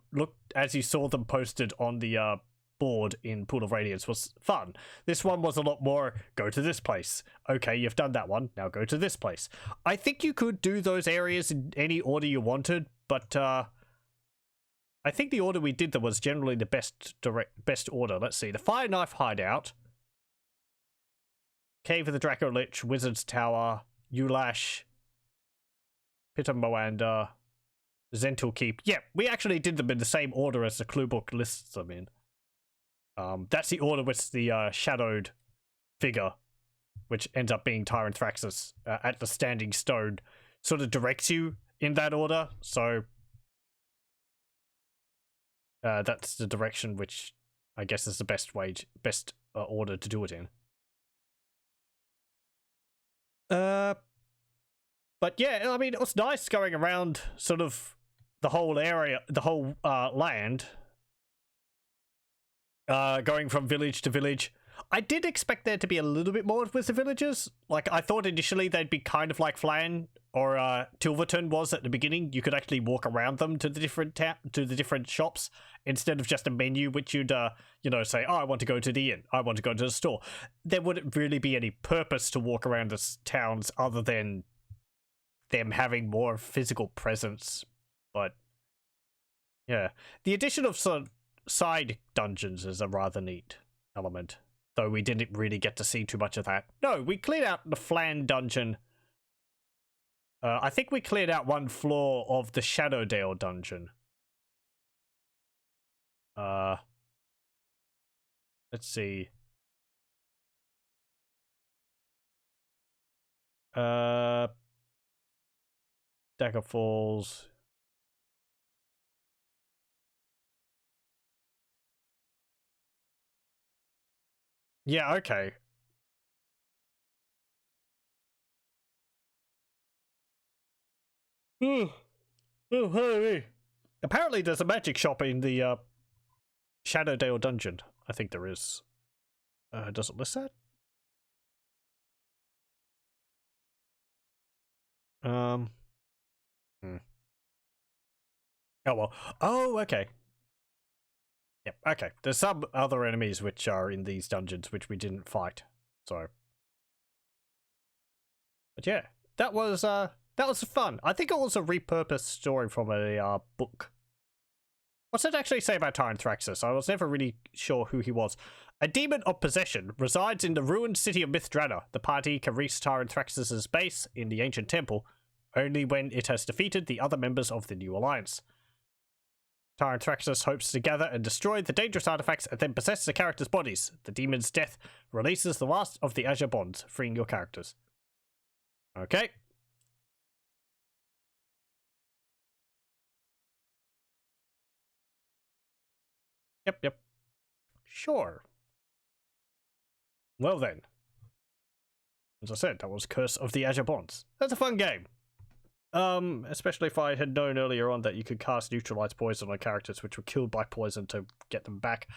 saw them posted on the board in Pool of Radiance was fun. This one was a lot more, go to this place. Okay, you've done that one, now go to this place. I think you could do those areas in any order you wanted, but I think the order we did them was generally the best order. Let's see, the Fire Knife Hideout, Cave of the Draco Lich, Wizard's Tower, Ulash, Pit of Moanda, Zentil Keep. Yeah, we actually did them in the same order as the clue book lists them in. That's the order with the shadowed figure, which ends up being Tyrant Thraxus at the Standing Stone, sort of directs you in that order. So that's the direction which I guess is the best order to do it in. But yeah, I mean, it was nice going around sort of the whole area, the whole land. Going from village to village. I did expect there to be a little bit more with the villages. Like, I thought initially they'd be kind of like Flan or Tilverton was at the beginning. You could actually walk around them to the different shops instead of just a menu which you'd say, oh, I want to go to the inn, I want to go to the store. There wouldn't really be any purpose to walk around the towns other than them having more physical presence. But yeah, the addition of some side dungeons is a rather neat element, though we didn't really get to see too much of that. No, we cleared out the Flan dungeon. I think we cleared out one floor of the Shadowdale dungeon. Let's see. Dagger Falls. Yeah, okay. Apparently there's a magic shop in the Shadowdale dungeon. I think there is. Does it list that? Oh well. Oh, okay. Yep, okay. There's some other enemies which are in these dungeons which we didn't fight. So, but yeah, that was fun. I think it was a repurposed story from a book. What's it actually say about Tyrant Thraxus? I was never really sure who he was. A demon of possession resides in the ruined city of Mithdrana. The party can reach Tyrant Thraxus's base in the ancient temple only when it has defeated the other members of the new alliance. Tyrant Thraxus hopes to gather and destroy the dangerous artifacts and then possess the characters' bodies. The demon's death releases the last of the Azure Bonds, freeing your characters. Okay. Yep. Sure. Well then. As I said, that was Curse of the Azure Bonds. That's a fun game. Especially if I had known earlier on that you could cast Neutralize Poison on characters which were killed by poison to get them back.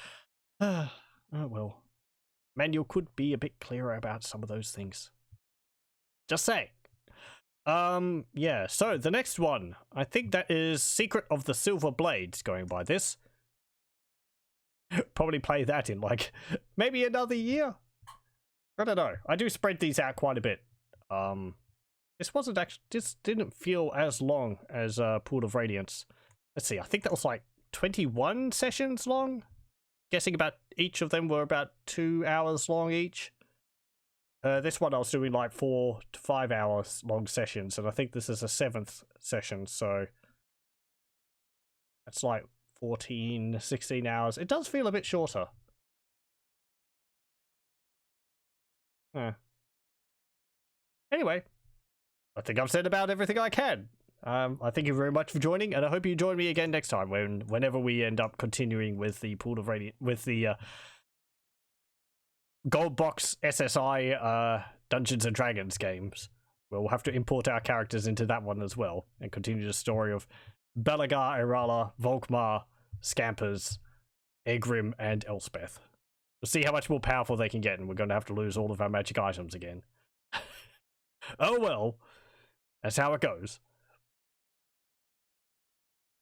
Oh well. Manual could be a bit clearer about some of those things. Just saying. Yeah, so the next one. I think that is Secret of the Silver Blades, going by this. Probably play that in, like, maybe another year? I don't know. I do spread these out quite a bit. This didn't feel as long as Pool of Radiance. Let's see, I think that was like 21 sessions long. Guessing about each of them were about 2 hours long each. This one I was doing like 4 to 5 hours long sessions, and I think this is a 7th session, so That's like 14, 16 hours. It does feel a bit shorter. Anyway, I think I've said about everything I can. I thank you very much for joining, and I hope you join me again next time whenever we end up continuing with the Pool of Radiance, with the Goldbox SSI Dungeons and Dragons games. We'll have to import our characters into that one as well, and continue the story of Belegar, Erala, Volkmar, Scampers, Egrimm, and Elspeth. We'll see how much more powerful they can get, and we're going to have to lose all of our magic items again. Oh well, that's how it goes.